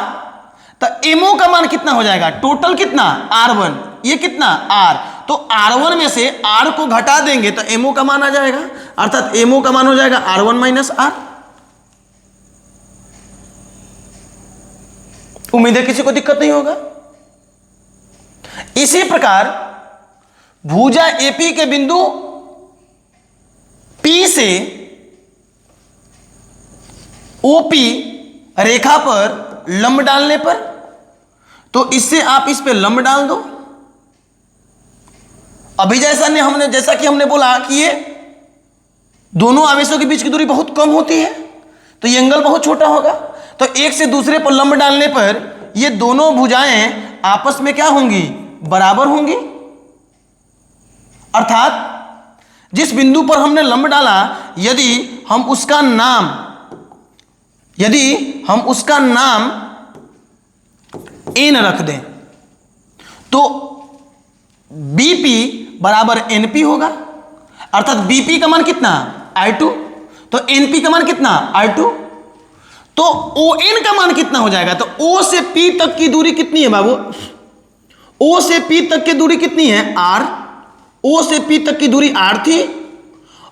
तो MO का मान कितना हो जाएगा, टोटल कितना R1, ये कितना R, तो R1 में से R को घटा देंगे तो MO का मान आ जाएगा, अर्थात MO का मान हो जाएगा R1 माइनस R। उम्मीद है किसी को दिक्कत नहीं होगा। इसी प्रकार भुजा एपी के बिंदु पी से ओपी रेखा पर लंब डालने पर, तो इससे आप इस पे लंब डाल दो। अभी जैसा कि हमने बोला कि ये दोनों आवेशों के बीच की दूरी बहुत कम होती है, तो ये एंगल बहुत छोटा होगा। तो एक से दूसरे पर लंब डालने पर ये दोनों भुजाएं आपस में क्या होंगी, बराबर होंगी। अर्थात जिस बिंदु पर हमने लंब डाला, यदि हम उसका नाम n रख दें, तो BP बराबर NP होगा। अर्थात BP का मान कितना, I2, तो NP का मान कितना, I2। तो ON का मान कितना हो जाएगा, तो O से P तक की दूरी कितनी है बाबू, O से P तक की दूरी कितनी है, R। O से P तक की दूरी R थी,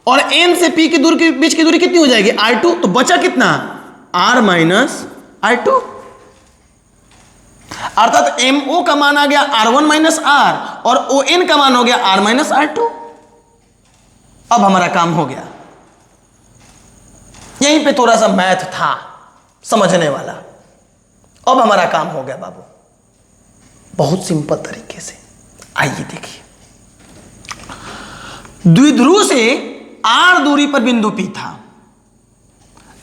और N से P की दूरी के बीच की दूरी कितनी हो जाएगी, I2। तो बचा कितना, R माइनस I2। अर्थात MO का मान आ गया R1 माइनस R, और ON का मान हो गया R माइनस R2। अब हमारा काम हो गया। यहीं पे थोड़ा सा मैथ था समझने वाला। अब हमारा काम हो गया बाबू, बहुत सिंपल तरीके से। आइए देखिए, द्विध्रुव से R दूरी पर बिंदु P था,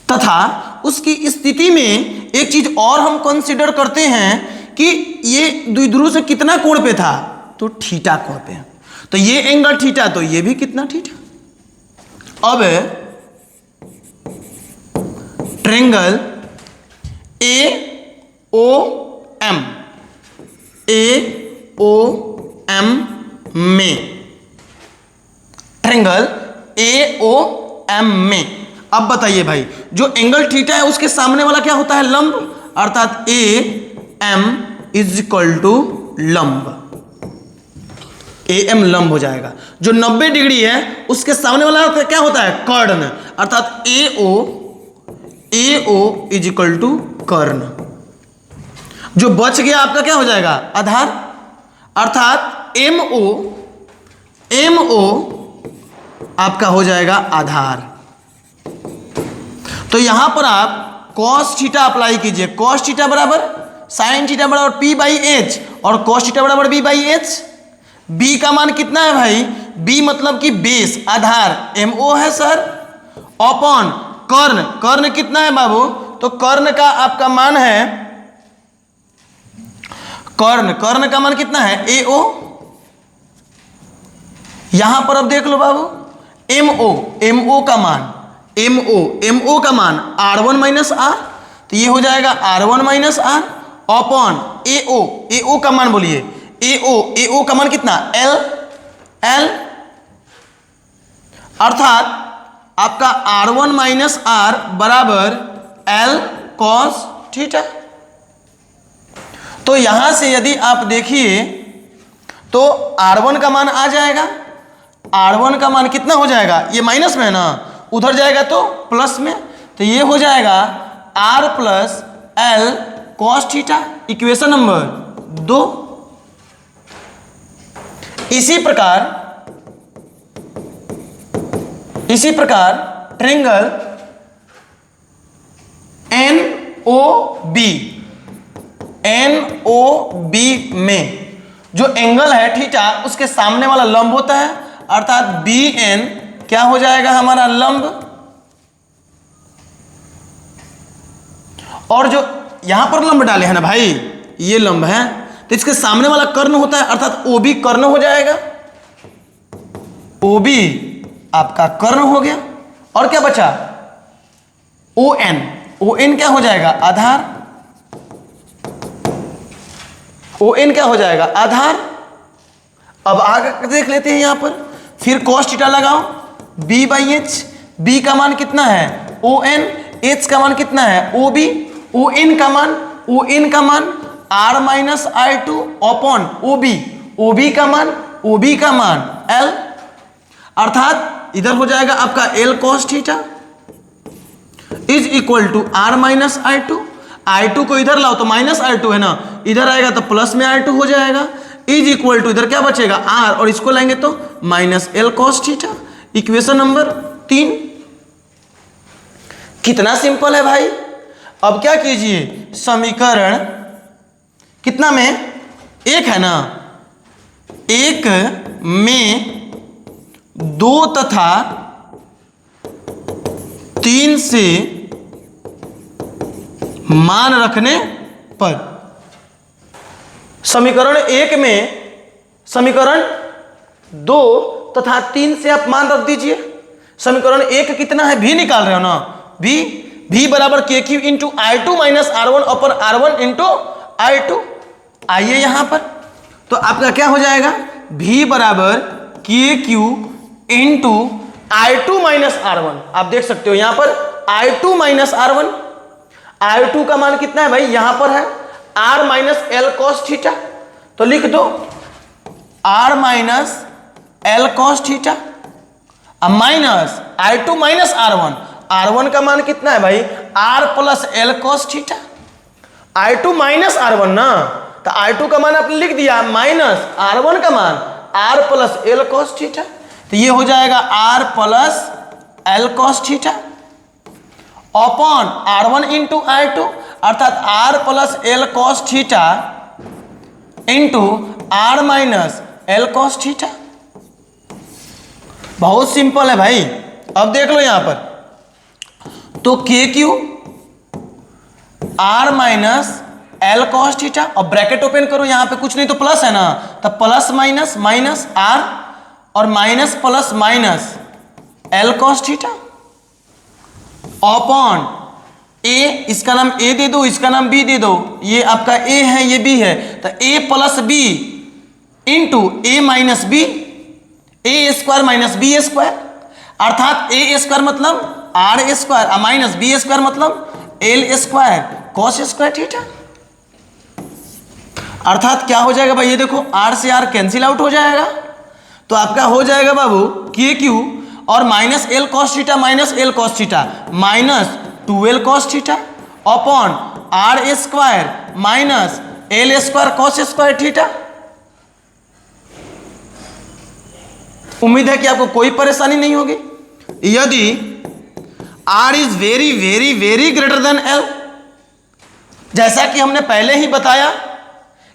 तथा उसकी स्थिति में एक चीज और हम कंसीडर करते हैं कि ये द्विध्रुव से कितना कोण पे था, तो थीटा कोण पे। तो ये एंगल थीटा, तो ये भी कितना, थीटा। अब ट्रायंगल AOM में, ट्रायंगल AOM में, अब बताइए भाई, जो एंगल थीटा है उसके सामने वाला क्या होता है, लंब। अर्थात AM इज इक्वल टू लंब, AM लंब हो जाएगा। जो 90 डिग्री है उसके सामने वाला क्या होता है, कर्ण। अर्थात AO इज इक्वल टू कर्ण। जो बच गया आपका क्या हो जाएगा, आधार। अर्थात MO आपका हो जाएगा आधार। तो यहां पर आप cos थीटा अप्लाई कीजिए। cos थीटा बराबर sin थीटा बराबर P बाई H, और cos थीटा बराबर B बाई H। B का मान कितना है भाई, B मतलब कि बेस, आधार, MO है सर, अपॉन कर्ण। कर्ण कितना है बाबू, तो कर्ण का आपका मान है, कर्ण का मान कितना है, AO। यहां पर अब देख लो बाबू, MO का मान R1 माइनस R, तो ये हो जाएगा R1 minus R upon AO का मान बोलिए, AO का मान कितना, L। अर्थात आपका R1 माइनस R बराबर L cos थीटा। तो यहां से यदि आप देखिए तो R1 का मान आ जाएगा, R1 का मान कितना हो जाएगा, ये माइनस में है ना, उधर जाएगा तो प्लस में, तो ये हो जाएगा R plus L cos theta, equation number 2। इसी प्रकार ट्रायंगल NOB में जो एंगल है थीटा, उसके सामने वाला लंब होता है। अर्थात BN क्या हो जाएगा हमारा, लंब। और जो यहां पर लंब डाले हैं ना भाई, ये लंब है, तो इसके सामने वाला कर्ण होता है, अर्थात OB कर्ण हो जाएगा। OB आपका कर्ण हो गया, और क्या बचा, ON क्या हो जाएगा, आधार। ON क्या हो जाएगा, आधार। अब आगे देख लेते हैं, यहां पर फिर cos थीटा लगाओ, B बाई H। B का मान कितना है, ON। H का मान कितना है, OB। ON का मान R minus I2 upon OB का मान L। अर्थात इधर हो जाएगा आपका L cos theta is equal to R minus I2। I2 को इधर लाओ तो माइनस R2 है ना, इधर आएगा तो प्लस में R2 हो जाएगा, इज इक्वल टू इधर क्या बचेगा R, और इसको लाएंगे तो minus L cos theta. Equation number 3। कितना सिंपल है भाई। अब क्या कीजिए, समीकरण कितना में, 1 है ना, 1 में 2 तथा 3 से मान रखने पर, समीकरण 1 में समीकरण 2 तथा 3 से आप मान रख दीजिए। समीकरण 1 कितना है, भी निकाल रहे हो ना, भी बराबर K Q into I2 minus R1 अपर R1 इंटू I2। आइए यहां पर, तो आपका क्या हो जाएगा, भी बराबर K Q into I2 minus R1। आप देख सकते हो यहां पर I2 माइनस R1, I2 का मान कितना है भाई, यहां पर है R minus L cos theta, तो लिख दो R minus L cos theta, अब minus I2 minus R1, R1 का मान कितना है भाई, R plus L cos theta. I2 minus R1 ना, तो I2 का मान आपने लिख दिया माइनस R1 का मान R plus L cos theta, तो ये हो जाएगा R plus L cos theta upon R1 into I2, अर्थात R plus L cos theta into R minus L cos theta. बहुत सिंपल है भाई। अब देख लो यहां पर, तो के Q R minus L cos theta, और ब्रैकेट ओपन करो, यहां पे कुछ नहीं तो प्लस है ना, तो प्लस माइनस माइनस R और minus plus minus L cos theta upon A, इसका नाम A दे दो, इसका नाम B दे दो, ये आपका A है ये B है, तो A plus B into A minus B, A square minus B square, अर्थात A स्क्वायर मतलब R square minus B square मतलब L square cos square theta. अर्थात क्या हो जाएगा भाई, ये देखो R से R कैंसिल आउट हो जाएगा, तो आपका हो जाएगा बाबू के क्यू और minus L cos theta minus L cos theta minus 2L cos theta upon R square minus L square cos square theta. उम्मीद है कि आपको कोई परेशानी नहीं होगी। यदि R is very very very greater than L, जैसा कि हमने पहले ही बताया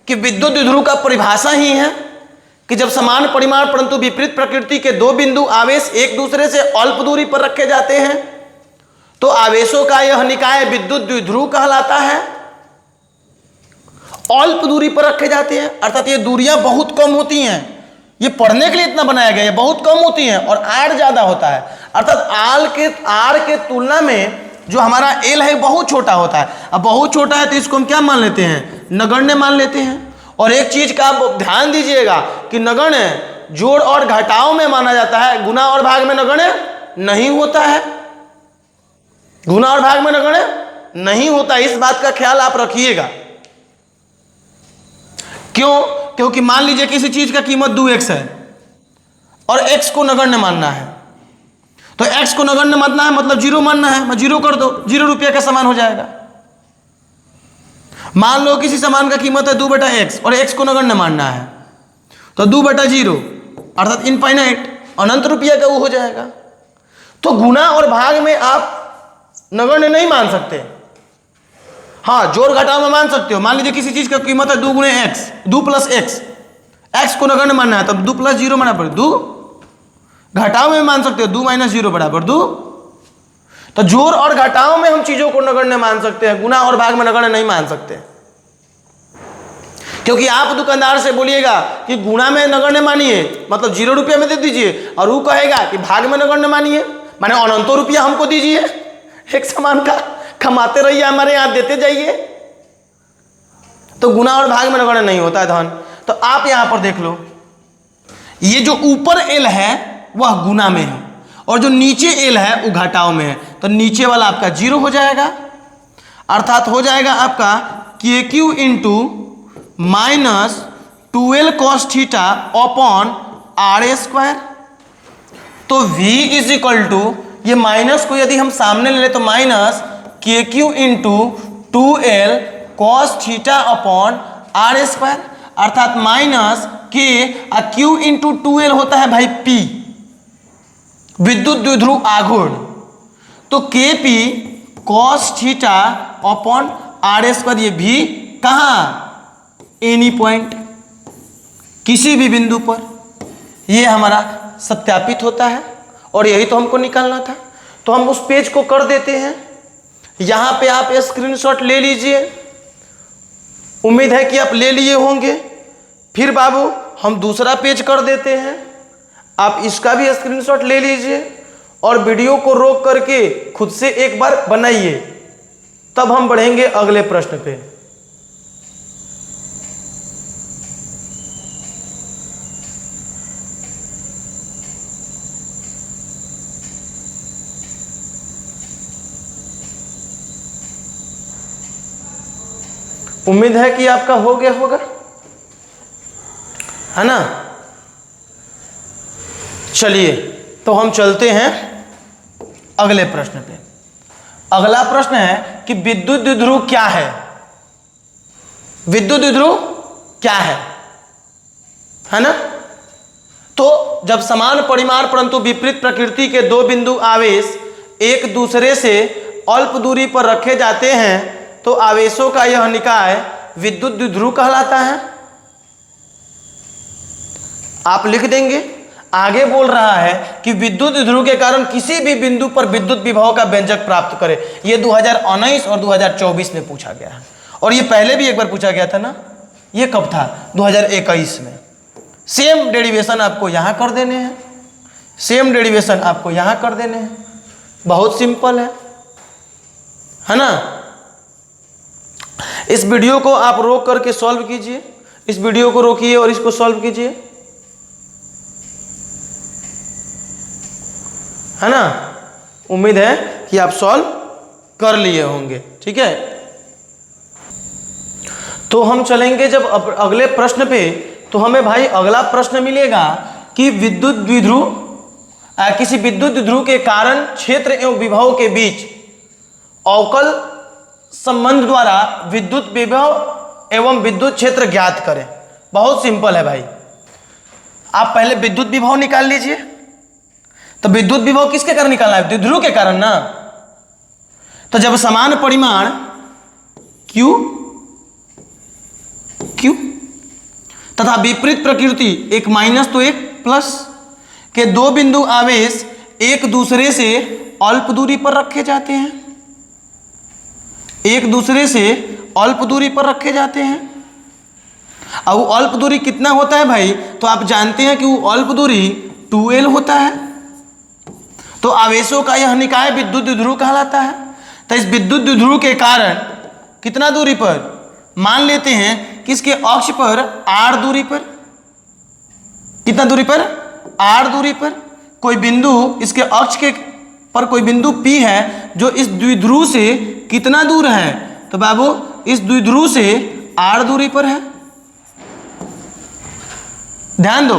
कि विद्युत द्विध्रुव का परिभाषा ही है कि जब समान परिमाण परंतु विपरीत प्रकृति के दो बिंदु आवेश एक दूसरे से अल्प दूरी पर रखे जाते हैं तो आवेशों का यह निकाय विद्युत द्विध्रुव कहलाता है। अल्प दूरी पर रखे जाते हैं अर्थात ये दूरियां बहुत कम होती हैं, ये पढ़ने के लिए इतना बनाया गया है, बहुत कम होती हैं और आर ज्यादा होता है, अर्थात आर के तुलना में जो हमारा एल है बहुत छोटा होता है। अब बहुत छोटा है तो इसको हम क्या मान लेते हैं, नगण्य मान लेते हैं। और एक चीज का आप ध्यान दीजिएगा कि नगण्य जोड़ और घटाव में माना जाता है, गुना और भाग में नगण्य नहीं होता है, गुना और भाग में नगण्य नहीं होता, इस बात का ख्याल आप रखिएगा। क्यों? क्योंकि मान लीजिए किसी चीज का कीमत 2x है और x को नगण्य मानना है, तो x को नगण्य मानना है मतलब 0 मानना है, मैं 0 कर दो, 0 रुपये का सामान हो जाएगा। मान लो किसी सामान का कीमत है 2/x और x को नगण्य मानना है तो 2/0 अर्थात इनफाइनाइट अनंत रुपया का वो हो जाएगा। तो गुना और भाग में आप नगण्य नहीं मान सकते, हाँ जोड़ घटाव में मान सकते हो। मान लीजिए किसी चीज का कीमत है 2 गुणे x, 2 प्लस x, x को नगण्य मानना है तब 2 प्लस 0 माना पड़े 2, घटाव में मान सकते हो 2 माइनस 0 बराबर 2। तो जोड़ और घटाव में हम चीजों को नगण्य मान सकते हैं, गुना और भाग में नगण्य नहीं मान सकते। क्योंकि आप दुकानदार से बोलिएगा कि गुना में नगण्य मानिए मतलब 0 रुपया में दे दीजिए, और वो कहेगा कि भाग में नगण्य मानिए माने अनंतों रुपया हमको दीजिए, एक सामान का कमाते रहिए, हमारे यहां देते जाइए। तो गुना और भाग में नगण्य नहीं होता है धन। तो आप यहां पर देख लो, ये जो ऊपर एल है वह गुना में है और जो नीचे एल है वो घटाव में है, तो नीचे वाला आपका 0 हो जाएगा, अर्थात हो जाएगा आपका K Q into minus 2L cos theta upon R square. तो V इज इक्वल टू, ये माइनस को यदि हम सामने ले ले तो minus K Q into 2l cos theta upon R square, अर्थात minus K Q into 2l होता है भाई P, विद्युत द्विध्रुव आघूर्ण, तो K P cos theta upon R square, ये भी कहाँ, एनी पॉइंट, किसी भी बिंदु पर, ये हमारा सत्यापित होता है और यही तो हमको निकालना था। तो हम उस पेज को कर देते हैं, यहाँ पे आप स्क्रीनशॉट ले लीजिए, उम्मीद है कि आप ले लिए होंगे। फिर बाबू हम दूसरा पेज कर देते हैं, आप इसका भी स्क्रीनशॉट ले लीजिए और वीडियो को रोक करके खुद से एक बार बनाइए, तब हम बढ़ेंगे अगले प्रश्न पे। उम्मीद है कि आपका हो गया होगा, है ना। चलिए तो हम चलते हैं अगले प्रश्न पे। अगला प्रश्न है कि विद्युत द्विध्रुव क्या है, विद्युत द्विध्रुव क्या है ना। तो जब समान परिमाण परंतु विपरीत प्रकृति के दो बिंदु आवेश एक दूसरे से अल्प दूरी पर रखे जाते हैं तो आवेशों का यह निकाय विद्युत द्विध्रुव कहलाता है। आप लिख देंगे, आगे बोल रहा है कि विद्युत द्विध्रुव के कारण किसी भी बिंदु पर विद्युत विभव का व्यंजक प्राप्त करे। ये 2019 और 2024 में पूछा गया है, और ये पहले भी एक बार पूछा गया था ना, ये कब था, 2021 में। सेम डेरिवेशन आपको यहाँ कर देने हैं, सेम डेरिवेशन आपको यहाँ कर देने हैं, बहुत सिंपल है ना। इस वीडियो को आप रोक करके सॉल्व कीजिए, इस वीडियो को रोकिए और इसको सॉल्व कीजिए, है ना। उम्मीद है कि आप सॉल्व कर लिए होंगे, ठीक है। तो हम चलेंगे जब अगले प्रश्न पे, तो हमें भाई अगला प्रश्न मिलेगा कि विद्युत द्विध्रुव, किसी विद्युत द्विध्रुव के कारण क्षेत्र एवं विभव के बीच अवकल संबंध द्वारा विद्युत विभव एवं विद्युत क्षेत्र ज्ञात करें। बहुत सिंपल है भाई, आप पहले विद्युत विभव निकाल लीजिए। तो विद्युत विभव किसके कारण निकालना है, द्विध्रुव के कारण ना। तो जब समान परिमाण Q तथा विपरीत प्रकृति, एक माइनस तो एक प्लस, के दो बिंदु आवेश एक दूसरे से अल्प दूरी पर रखे जाते हैं, एक दूसरे से अल्प दूरी पर रखे जाते हैं। अब वो अल्प दूरी कितना होता है भाई, तो आप जानते हैं कि वो अल्प दूरी 2l होता है। तो आवेशों का यह निकाय विद्युत द्विध्रुव कहलाता है। तो इस विद्युत द्विध्रुव के कारण कितना दूरी पर, मान लेते हैं कि इसके अक्ष पर r दूरी पर, कितना दूरी पर, r दूरी पर कोई बिंदु, इसके अक्ष के पर कोई बिंदु P है जो इस द्विध्रुव से कितना दूर है, तो बाबू इस द्विध्रुव से r दूरी पर है। ध्यान दो,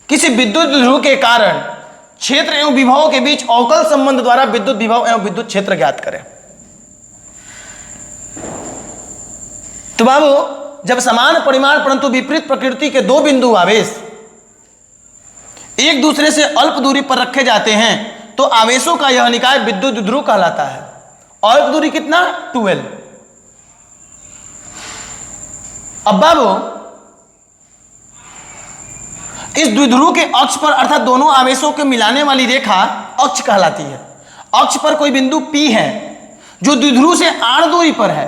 किसी विद्युत द्विध्रुव के कारण क्षेत्र एवं विभव के बीच अवकल संबंध द्वारा विद्युत विभव एवं विद्युत क्षेत्र ज्ञात करें। तो बाबू जब समान परिमाण परंतु विपरीत प्रकृति के दो बिंदु आवेश एक दूसरे से अल्प दूरी पर रखे जाते हैं तो आवेशों का यह निकाय विद्युत द्विध्रुव कहलाता है। अल्प दूरी कितना, 2l। अब बाबू इस द्विध्रुव के अक्ष पर, अर्थात दोनों आवेशों के मिलाने वाली रेखा अक्ष कहलाती है। अक्ष पर कोई बिंदु P है जो द्विध्रुव से r दूरी पर है,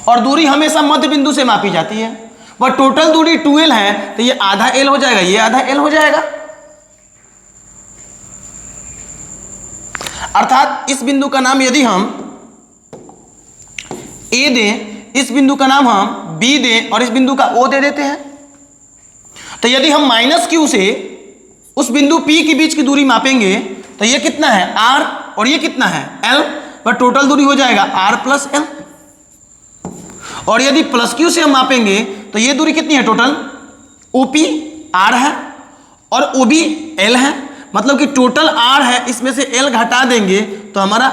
और दूरी हमेशा मध्य बिंदु से मापी जाती है। वह टोटल दूरी 2l है, तो ये आधा l हो जाएगा, ये आधा l हो जाएगा। अर्थात इस बिंदु का नाम यदि हम A दें, इस बिंदु का नाम हम B दें और इस बिंदु का O दे देते हैं, तो यदि हम -q से उस बिंदु P के बीच की दूरी मापेंगे तो ये कितना है, r, और ये कितना है, l, पर टोटल दूरी हो जाएगा r प्लस l। और यदि +q से हम मापेंगे तो ये दूरी कितनी है, टोटल OP r है और OB l है, मतलब कि टोटल r है, इसमें से l घटा देंगे तो हमारा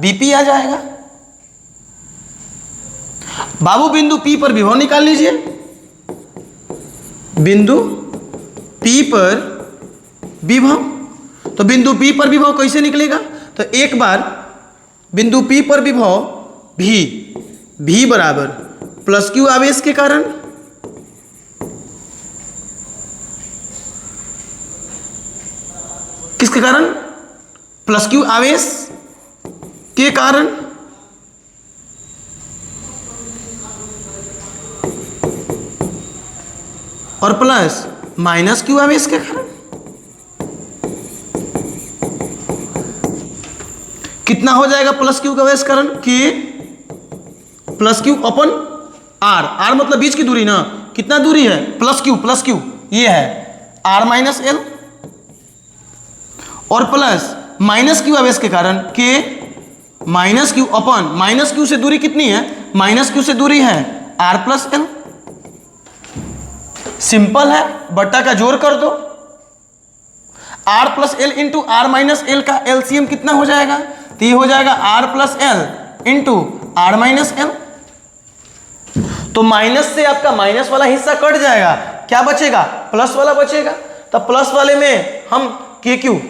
Bp आ जाएगा। बाबू बिंदु P पर विभव निकाल लीजिए। बिंदु P पर विभव, तो बिंदु P पर विभव कैसे निकलेगा? तो एक बार बिंदु P पर विभव V बराबर प्लस क्यू आवेश के कारण, किसके कारण? प्लस क्यू आवेश के कारण, और प्लस माइनस क्यू आवेश के कारण। कितना हो जाएगा प्लस क्यू का आवेश कारण? K plus Q upon R, R मतलब बीच की दूरी ना, कितना दूरी है? प्लस क्यू ये है आर माइनस एल, और प्लस माइनस क्यू आवेश के कारण के माइनस क्यू अपन माइनस क्यू से दूरी कितनी है? माइनस क्यू से दूरी है आर प्लस एल। सिंपल है, बट्टा का जोड़ कर दो। R plus L into R minus L का एलसीएम कितना हो जाएगा? तो ये हो जाएगा R plus L into R minus L. तो माइनस से आपका माइनस वाला हिस्सा कट जाएगा, क्या बचेगा? प्लस वाला बचेगा। तो प्लस वाले में हम के क्यू,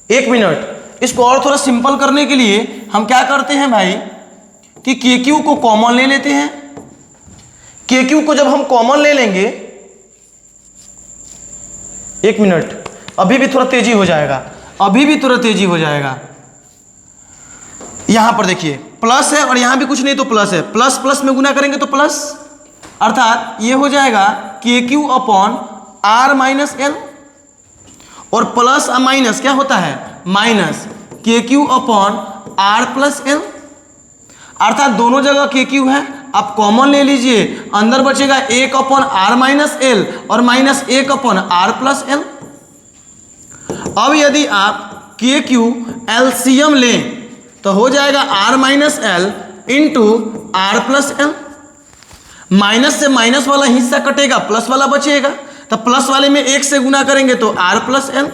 एक मिनट, इसको और थोड़ा सिंपल करने के लिए हम क्या करते हैं भाई कि के क्यू को कॉमन ले लेते हैं। के क्यू को जब हम कॉमन ले लेंगे, एक मिनट, अभी भी थोड़ा तेजी हो जाएगा, अभी भी थोड़ा तेजी हो जाएगा। यहां पर देखिए प्लस है और यहां भी कुछ नहीं तो प्लस है, प्लस प्लस में गुना करेंगे तो प्लस, अर्थात ये हो जाएगा K Q upon R minus L, और प्लस और माइनस क्या होता है? Minus K Q upon R plus L, अर्थात दोनों जगह के क्यू है, आप कॉमन ले लीजिए, अंदर बचेगा एक अपॉन आर माइनस एल और माइनस एक अपॉन आर प्लस एल। अब यदि आप के क्यू एलसीएम लें तो हो जाएगा R minus L into R plus L. Minus से माइनस वाला हिस्सा कटेगा, प्लस वाला बचेगा, तो प्लस वाले में एक से गुना करेंगे तो आर प्लस एल,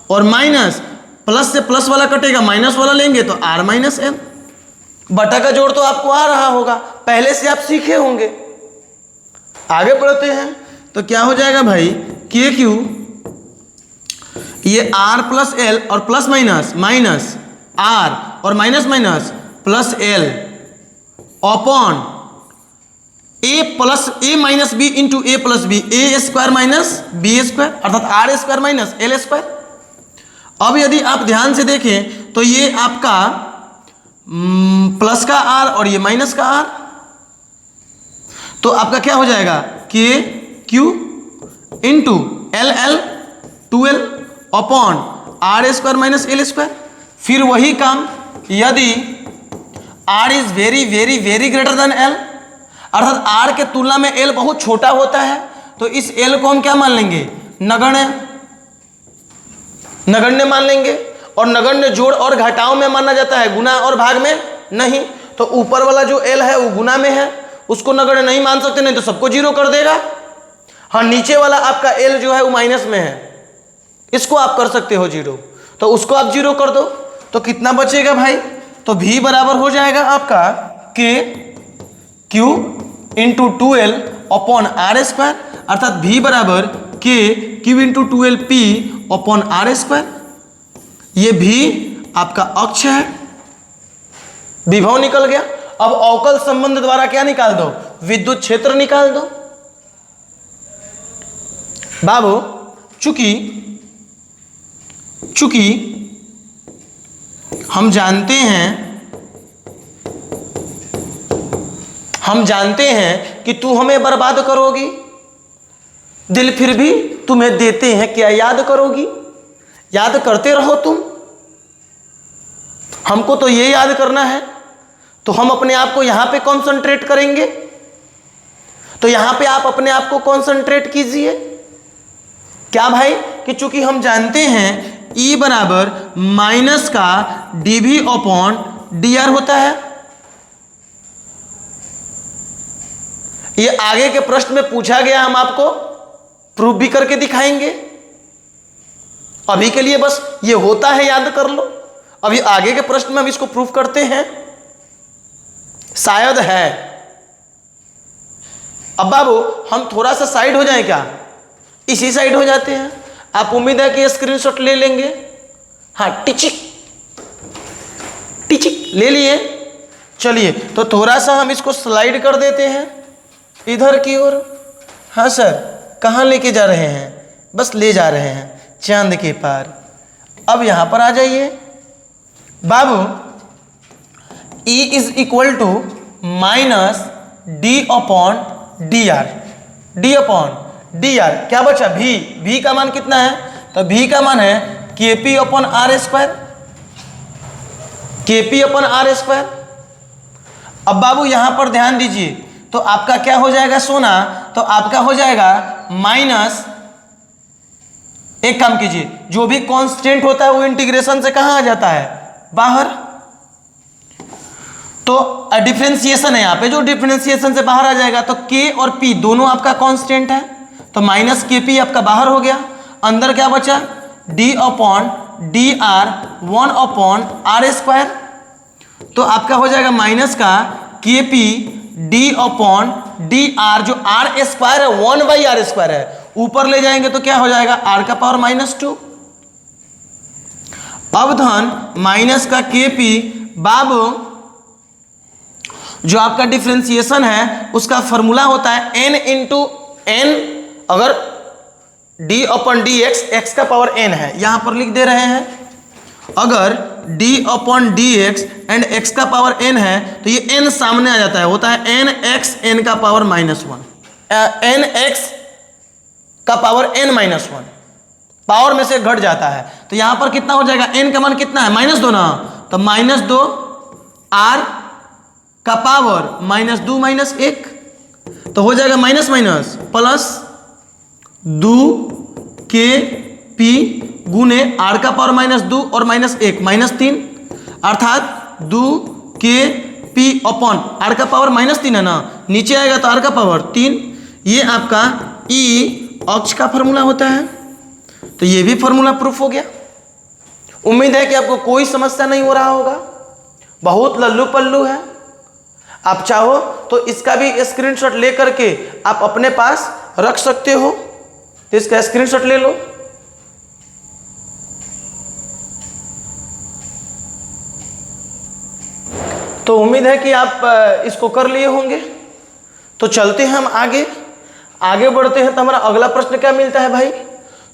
और माइनस प्लस से प्लस वाला कटेगा, माइनस वाला लेंगे तो आर माइनस एल। बटा का जोड़ तो आपको आ रहा होगा, पहले से आप सीखे होंगे। आगे बढ़ते हैं तो क्या हो जाएगा भाई? के क्यू, ये आर प्लस एल और प्लस माइनस माइनस आर और minus minus plus L upon A plus A minus B into A plus B, A square minus B square, अर्थात R square minus L square. अब यदि आप ध्यान से देखें तो ये आपका प्लस का आर और ये माइनस का आर, तो आपका क्या हो जाएगा? K Q into L L 2l upon R square minus L square. फिर वही काम, यदि r is very very very greater than l, अर्थात r के तुलना में l बहुत छोटा होता है, तो इस l को हम क्या मान लेंगे? नगण्य, नगण्य मान लेंगे। और नगण्य जोड़ और घटाव में माना जाता है, गुना और भाग में नहीं। तो ऊपर वाला जो l है वो गुना में है, उसको नगण्य नहीं मान सकते, नहीं तो सबको जीरो कर देगा। हाँ, नीचे वाला आपका l जो है वो माइनस में है, इसको आप कर सकते हो जीरो, तो उसको आप जीरो कर दो, तो कितना बचेगा भाई? तो v बराबर हो जाएगा आपका K Q into 2l upon R square, अर्थात v बराबर K Q into 2l P upon R square. ये v आपका अक्ष है, विभव निकल गया। अब अवकल संबंध द्वारा क्या निकाल दो? विद्युत क्षेत्र निकाल दो। बाबू चूंकि हम जानते हैं कि तू हमें बर्बाद करोगी, दिल फिर भी तुम्हें देते हैं क्या याद करोगी? याद करते रहो तुम, हमको तो ये याद करना है, तो हम अपने आप को यहां पे कॉन्सेंट्रेट करेंगे। तो यहां पे आप अपने आप को कॉन्सेंट्रेट कीजिए। क्या भाई? कि चूंकि हम जानते हैं E बराबर माइनस का dv अपॉन dr होता है। ये आगे के प्रश्न में पूछा गया, हम आपको प्रूफ भी करके दिखाएंगे। अभी के लिए बस ये होता है, याद कर लो। अभी आगे के प्रश्न में हम इसको प्रूफ करते हैं, शायद है। अब बाबू हम थोड़ा सा साइड हो जाएं क्या, इसी साइड हो जाते हैं। आप उम्मीद है कि स्क्रीनशॉट ले लेंगे। हाँ टिचिक टिचिक ले लिए। चलिए तो थोड़ा सा हम इसको स्लाइड कर देते हैं इधर की ओर। हाँ सर, कहाँ लेके जा रहे हैं? बस ले जा रहे हैं चांद के पार। अब यहाँ पर आ जाइए बाबू, E is equal to minus D upon D R. D upon D R क्या बचा? V का मान कितना है? तो V का मान है KP upon R square. KP upon R square. अब बाबू यहां पर ध्यान दीजिए, तो आपका क्या हो जाएगा सोना? तो आपका हो जाएगा माइनस, एक काम कीजिए, जो भी कांस्टेंट होता है वो इंटीग्रेशन से कहां आ जाता है? बाहर। तो डिफरेंशिएशन है यहाँ पे, जो डिफरेंशिएशन से बाहर आ जाएगा। तो K और P दोनों आपका कांस्टेंट है, तो माइनस KP आपका बाहर हो गया। अंदर क्या बचा? D upon D R 1 upon R square. तो आपका हो जाएगा माइनस का KP D upon D R, जो आर स्क्वायर है 1 बाई आर स्क्वायर है, ऊपर ले जाएंगे तो क्या हो जाएगा? r का पावर -2। अब धन माइनस का KP बाबू, जो आपका डिफरेंशिएशन है उसका फॉर्मूला होता है n इंटू n। अगर d upon D x, x का पावर n है, यहां पर लिख दे रहे हैं। अगर d upon D x and x का पावर n है तो ये n सामने आ जाता है, होता है nx n का पावर -1। nx का पावर n-1 पावर में से घट जाता है, तो यहां पर कितना हो जाएगा? n का मान कितना है? -2 ना, तो -2 r का पावर -2 -1, तो हो जाएगा माइनस माइनस प्लस 2 KP गुने r का पावर -2 और -1 -3, अर्थात 2 KP अपॉन r का पावर -3 है ना, नीचे आएगा तो r का पावर 3। ये आपका E अक्ष का फॉर्मूला होता है। तो ये भी फॉर्मूला प्रूफ हो गया। उम्मीद है कि आपको कोई समस्या नहीं हो रहा होगा, बहुत लल्लू पल्लू है। आप चाहो तो इसका भी स्क्रीनशॉट लेकर के आप अपने पास रख सकते हो, तो इसका स्क्रीनशॉट ले लो। तो उम्मीद है कि आप इसको कर लिए होंगे। तो चलते हैं हम आगे बढ़ते हैं। तो हमारा अगला प्रश्न क्या मिलता है भाई?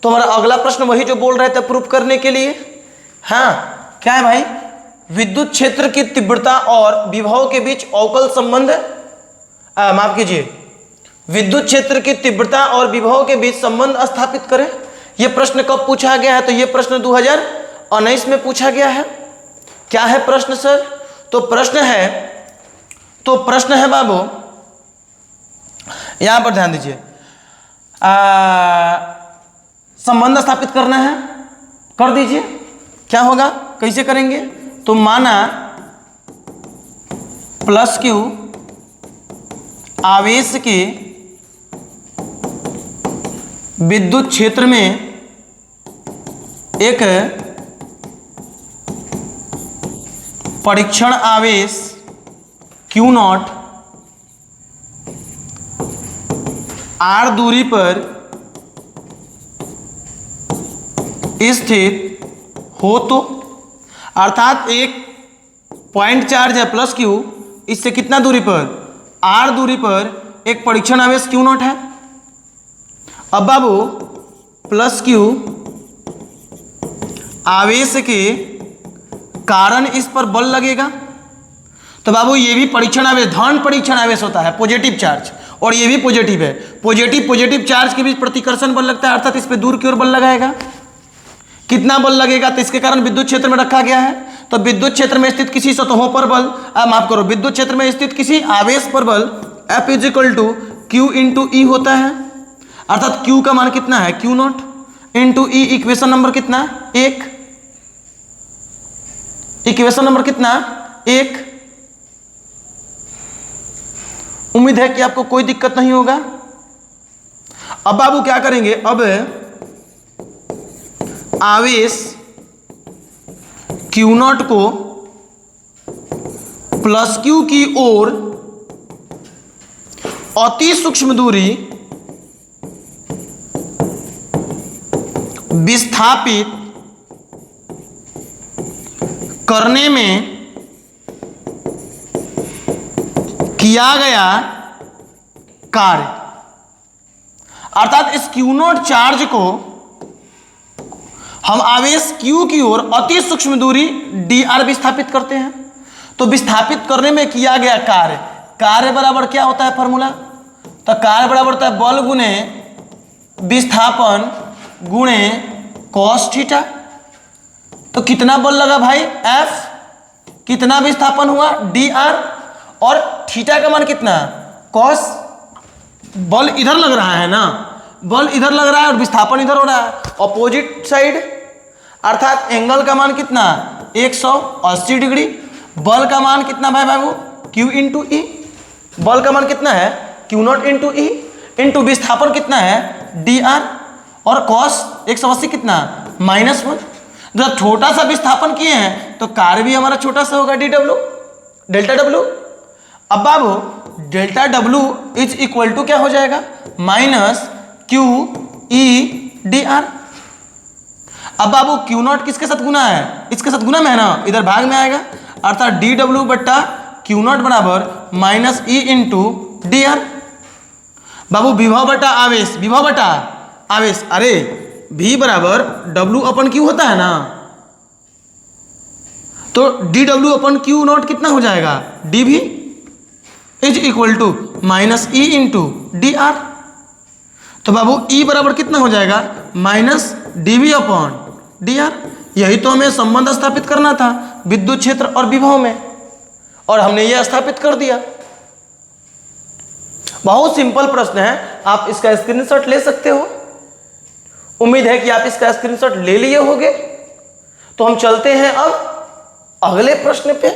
तो हमारा अगला प्रश्न वही जो बोल रहे थे प्रूफ करने के लिए। हाँ क्या है भाई? विद्युत क्षेत्र की तीव्रता और विभव के बीच अवकल संबंध, माफ कीजिए, विद्युत क्षेत्र की तीव्रता और विभव के बीच संबंध स्थापित करें। यह प्रश्न कब पूछा गया है? तो यह प्रश्न 2019 में पूछा गया है। क्या है प्रश्न सर? तो प्रश्न है बाबू, यहां पर ध्यान दीजिए, संबंध स्थापित करना है, कर दीजिए। क्या होगा, कैसे करेंगे? तो माना प्लस Q आवेश के विद्युत क्षेत्र में एक परीक्षण आवेश Q0 R दूरी पर स्थित हो, तो अर्थात एक पॉइंट चार्ज है प्लस Q, इससे कितना दूरी पर? R दूरी पर एक परीक्षण आवेश Q0 है। अब बाबू प्लस Q आवेश के कारण इस पर बल लगेगा, तो बाबू ये भी परीक्षण आवेश, धन परीक्षण आवेश होता है, पॉजिटिव चार्ज, और ये भी पॉजिटिव है। पॉजिटिव चार्ज के बीच प्रतिकर्षण बल लगता है, अर्थात इस पे दूर की ओर बल लगाएगा। कितना बल लगेगा? तो इसके कारण विद्युत क्षेत्र में रखा गया है। तो विद्युत क्षेत्र में स्थित किसी सतहों पर बल, माफ करो, विद्युत क्षेत्र में स्थित किसी आवेश पर बल F = Q × E होता है, अर्थात Q का मान कितना है? Q0 × E। इक्वेशन नंबर कितना? 1। इक्वेशन नंबर कितना? 1। उम्मीद है कि आपको कोई दिक्कत नहीं होगा। अब बाबू क्या करेंगे? अब आवेश क्यू नॉट को प्लस क्यू की ओर अति सूक्ष्म दूरी विस्थापित करने में किया गया कार्य। अर्थात इस क्यू नॉट चार्ज को हम आवेश Q की ओर अति सूक्ष्म दूरी dr विस्थापित करते हैं। तो विस्थापित करने में किया गया कार्य, कार्य बराबर क्या होता है फॉर्मूला? तो कार्य बराबर होता है बल गुणे विस्थापन गुणे cos थीटा। तो कितना बल लगा भाई F, कितना विस्थापन हुआ dr, और थीटा का मान कितना cos। बल इधर लग रहा है ना, बल इधर लग रहा है और विस्थापन इधर हो रहा है, अपोजिट साइड, अर्थात एंगल का मान कितना 180 डिग्री। बल का मान कितना भाई बाबू Q इंटू ई, बल का मान कितना है Q not into E, into विस्थापन कितना है dr, और cos 180 कितना -1। जब छोटा सा विस्थापन किए हैं तो कार्य भी हमारा छोटा सा होगा dw, डेल्टा w। अब बाबू delta w is equal to क्या हो जाएगा -q e dr। अब बाबू Q नॉट किसके साथ गुना है, इसके साथ गुना में है ना, इधर भाग में आएगा, अर्थात dw बट्टा Q नॉट बराबर -e इंटू dr। बाबू विभव बटा आवेश, विभव बटा आवेश, अरे v बराबर w अपन q होता है ना, तो dw अपन Q नॉट कितना हो जाएगा dv is equal to -e into dr। तो बाबू E बराबर कितना हो जाएगा -dv अपॉन dr। यही तो हमें संबंध स्थापित करना था विद्युत क्षेत्र और विभव में, और हमने यह स्थापित कर दिया। बहुत सिंपल प्रश्न है, आप इसका स्क्रीनशॉट ले सकते हो। उम्मीद है कि आप इसका स्क्रीनशॉट ले लिए होंगे। तो हम चलते हैं अब अगले प्रश्न पे।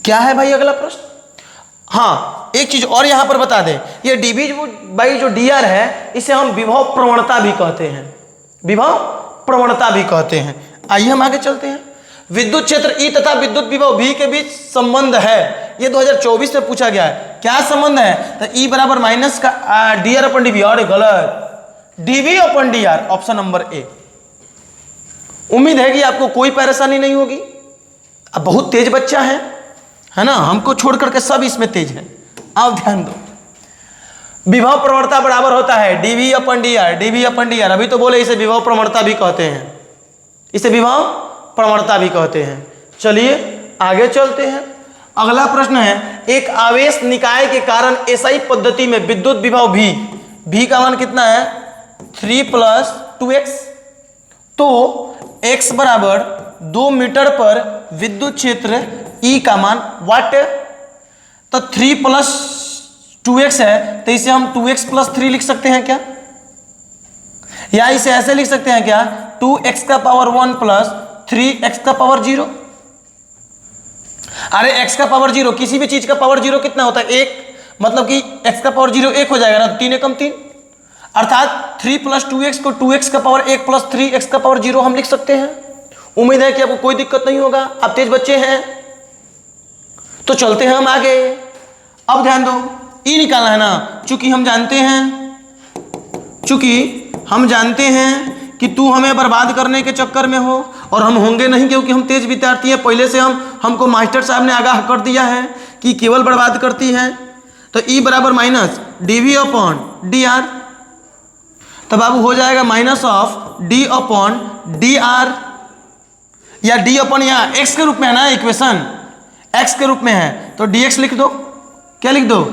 क्या है भाई अगला प्रश्न? हाँ, एक चीज और यहां पर बता दें, ये dv बाई जो dr है इसे हम विभव प्रवणता भी कहते हैं, विभव प्रवणता भी कहते हैं। आइए हम आगे चलते हैं। विद्युत क्षेत्र E तथा विद्युत विभव V के बीच संबंध है, ये 2024 में पूछा गया है। क्या संबंध है? तो E बराबर माइनस का dr अपन dv, और गलत, dv upon dr, option number A. उम्मीद है कि आपको कोई परेशानी नहीं होगी। अब बहुत तेज बच्चा है ना, हमको छोड़ करके सब इसमें तेज है। आप ध्यान दो, विभव प्रवणता बराबर होता है dv अपन dr, dv अपन dr। अभी तो बोले इसे विभव प्रवणता भी कहते हैं, इसे विभव प्रवणता भी कहते हैं। चलिए आगे चलते हैं। अगला प्रश्न है, एक आवेश निकाय के कारण एसआई पद्धति में विद्युत विभव v का मान कितना है 3 + 2x। तो x बराबर 2 मीटर पर विद्युत क्षेत्र E का मान वाट। तो 3 + 2x है, तो इसे हम 2x + 3 लिख सकते हैं क्या, या इसे ऐसे लिख सकते हैं क्या 2x का पावर 1 + 3x का पावर 0। अरे x का पावर 0, किसी भी चीज का पावर 0 कितना होता है 1, मतलब कि x का पावर 0 1 हो जाएगा ना, 3 एकम 3, अर्थात 3 + 2x को 2x का पावर 1 + 3x का पावर 0 हम लिख सकते हैं। उम्मीद है कि आपको कोई दिक्कत नहीं होगा, आप तेज बच्चे हैं। तो चलते हैं हम आगे। अब ध्यान दो, E निकालना है ना, चूंकि हम जानते हैं कि तू हमें बर्बाद करने के चक्कर में हो, और हम होंगे नहीं क्योंकि हम तेज विद्यार्थी हैं। पहले से हमको मास्टर साहब ने आगाह कर दिया है कि केवल बर्बाद करती है। तो E बराबर -dv अपॉन dr। तो बाबू हो जाएगा -d अपॉन dr, या d अपॉन, यहाँ x के रूप में है ना, इक्वेशन x के रूप में है तो dx लिख दो। क्या लिख दो?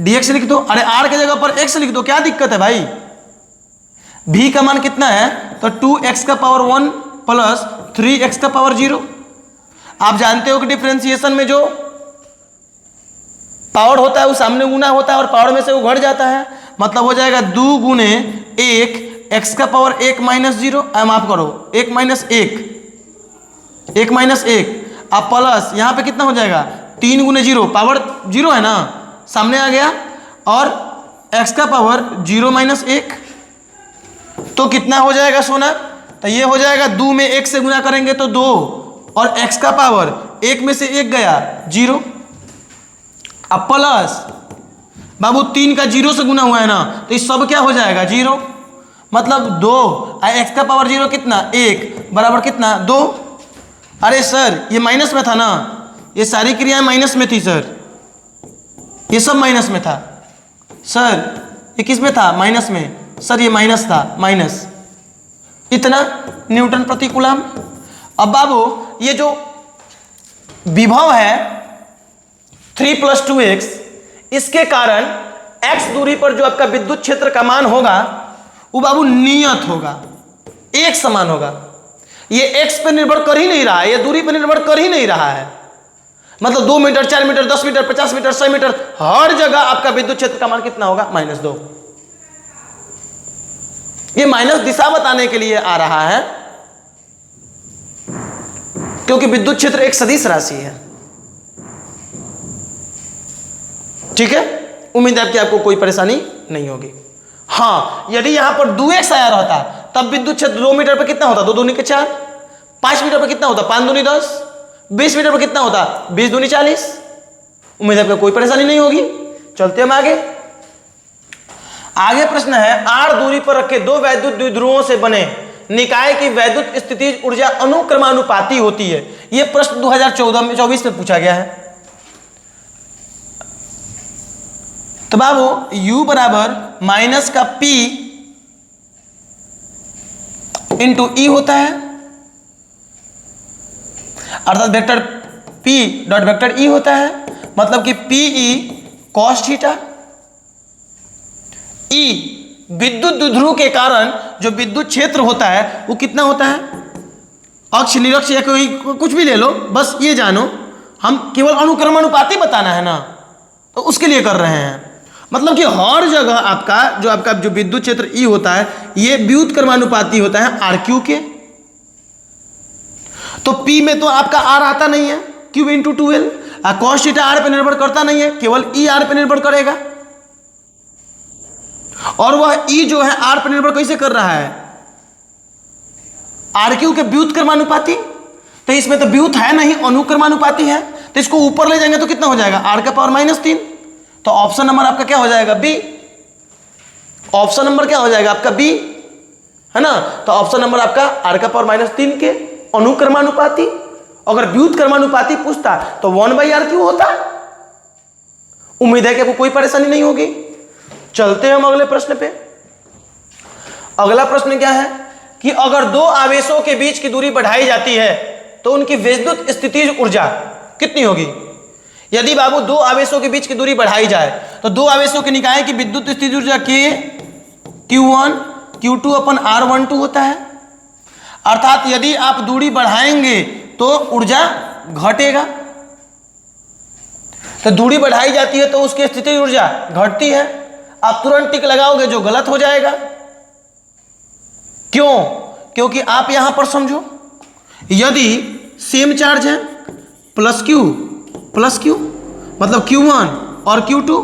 dx लिख दो। अरे r के जगह पर x लिख दो, क्या दिक्कत है भाई। v का मान कितना है, तो 2x का पावर 1 + 3x का पावर 0। आप जानते हो कि डिफरेंशिएशन में जो पावर होता है वो सामने गुना होता है और पावर में से वो घट जाता है, मतलब हो जाएगा 2 × 1 x का पावर 1 - 0, माफ करो 1 - 1 अब प्लस यहाँ पे कितना हो जाएगा 3 × 0, पावर 0 है ना, सामने आ गया, और x का पावर 0 - 1, तो कितना हो जाएगा सोना तो ये हो जाएगा 2 में 1 से गुना करेंगे तो 2 और x का पावर 1 में से 1 गया 0। अब प्लस बाबू 3 का 0 से गुना हुआ है ना, तो ये सब क्या हो जाएगा 0, मतलब 2 और x का पावर 0 कितना 1 बराबर कितना 2। अरे सर ये माइनस में था ना, ये सारी क्रियाएं माइनस में थी सर, ये सब माइनस में था सर, ये किस में था माइनस में सर, ये माइनस था माइनस, इतना न्यूटन प्रति कूलम। अब बाबू ये जो विभव है 3 + 2x, इसके कारण x दूरी पर जो आपका विद्युत क्षेत्र का मान होगा वो बाबू नियत होगा, एक समान होगा। ये x पे निर्भर कर ही नहीं रहा है, ये दूरी पे निर्भर कर ही नहीं रहा है, मतलब 2 metre 4 metre 10 metre 50 metre 100 metre हर जगह आपका विद्युत क्षेत्र का मान कितना होगा -2। ये माइनस दिशा बताने के लिए आ रहा है, क्योंकि विद्युत क्षेत्र एक सदिश राशि है। ठीक है, उम्मीद है कि आपको कोई परेशानी नहीं होगी। हाँ, यदि यहां पर 2x आया रहता तब विद्युत क्षेत्र 2 मीटर पर कितना होता 2 दूनी 4, 5 मीटर पर कितना होता 5 दूनी 10, 20 मीटर पर कितना होता 20 दूनी 40। उम्मीद है आपको कोई परेशानी नहीं होगी। चलते हम आगे। आगे प्रश्न है, r दूरी पर रखे 2 वैद्युत द्विध्रुवों से बने निकाय की वैद्युत स्थितिज ऊर्जा अनुक्रमानुपाती होती है। यह प्रश्न 2024 में पूछा गया है। तो बाबू u बराबर माइनस का p इंटू ई होता है, अर्थात vector p dot vector E होता है, मतलब कि पी ई कॉस थीटा। ई विद्युत द्विध्रुव के कारण जो विद्युत क्षेत्र होता है वो कितना होता है, अक्ष निरक्ष या कोई कुछ भी ले लो, बस ये जानो हम केवल अनुक्रमानुपाती बताना है ना, तो उसके लिए कर रहे हैं। मतलब कि हर जगह आपका जो विद्युत क्षेत्र ई होता है ये व्युत्क्रमानुपाती होता है आर क्यू के। तो पी में तो आपका आर आता नहीं है, Q into 2l, cos theta R पे निर्भर करता नहीं है, केवल ई आर पे निर्भर करेगा। और वह ई जो है आर पे निर्भर कैसे कर रहा है, आर क्यू के व्युत्क्रमानुपाती। तो इसमें तो व्युत है नहीं, अनुक्रमानुपाती है, तो इसको ऊपर ले जाएंगे तो कितना हो जाएगा आर का पावर -3। तो ऑप्शन नंबर आपका क्या हो जाएगा बी। ऑप्शन नंबर क्या हो जाएगा आपका बी, है ना। तो ऑप्शन नंबर आपका आर का पावर -3 के अनुक्रमानुपाती। अगर व्युत्क्रमानुपाती पूछता तो 1/r क्यों होता। उम्मीद है कि आपको कोई परेशानी नहीं होगी। चलते हैं हम अगले प्रश्न पे। अगला प्रश्न क्या है कि अगर 2 आवेशों के बीच की दूरी बढ़ाई जाती है तो उनकी विद्युत स्थितिज ऊर्जा कितनी होगी। यदि बाबू 2 आवेशों के बीच की दूरी बढ़ाई जाए तो 2 आवेशों के निकाय की विद्युत स्थितिज ऊर्जा Q1 Q2 अपन R12 होता है। अर्थात यदि आप दूरी बढ़ाएंगे तो ऊर्जा घटेगा, तो दूरी बढ़ाई जाती है तो उसकी स्थितिज ऊर्जा घटती है। आप तुरंत टिक लगाओगे जो गलत हो जाएगा। क्यों, क्योंकि आप यहां पर समझो, यदि सेम चार्ज है प्लस क्यू मतलब Q1 और Q2,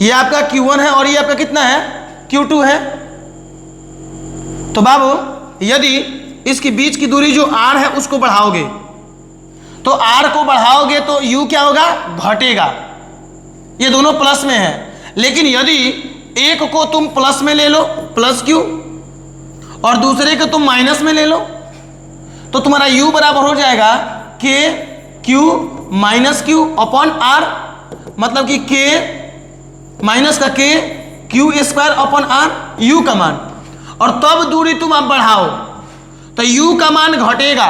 ये आपका Q1 है और ये आपका कितना है Q2 है। तो बाबू यदि इसके बीच की दूरी जो R है उसको बढ़ाओगे तो R को बढ़ाओगे तो U क्या होगा घटेगा। ये दोनों प्लस में है, लेकिन यदि एक को तुम प्लस में ले लो प्लस Q और दूसरे को तुम माइनस में ले लो तो तुम्हारा U बराबर हो जाएगा Q minus Q upon R, मतलब कि K माइनस का K Q² upon R, U का मान। और तब दूरी तुम आप बढ़ाओ तो U का मान घटेगा।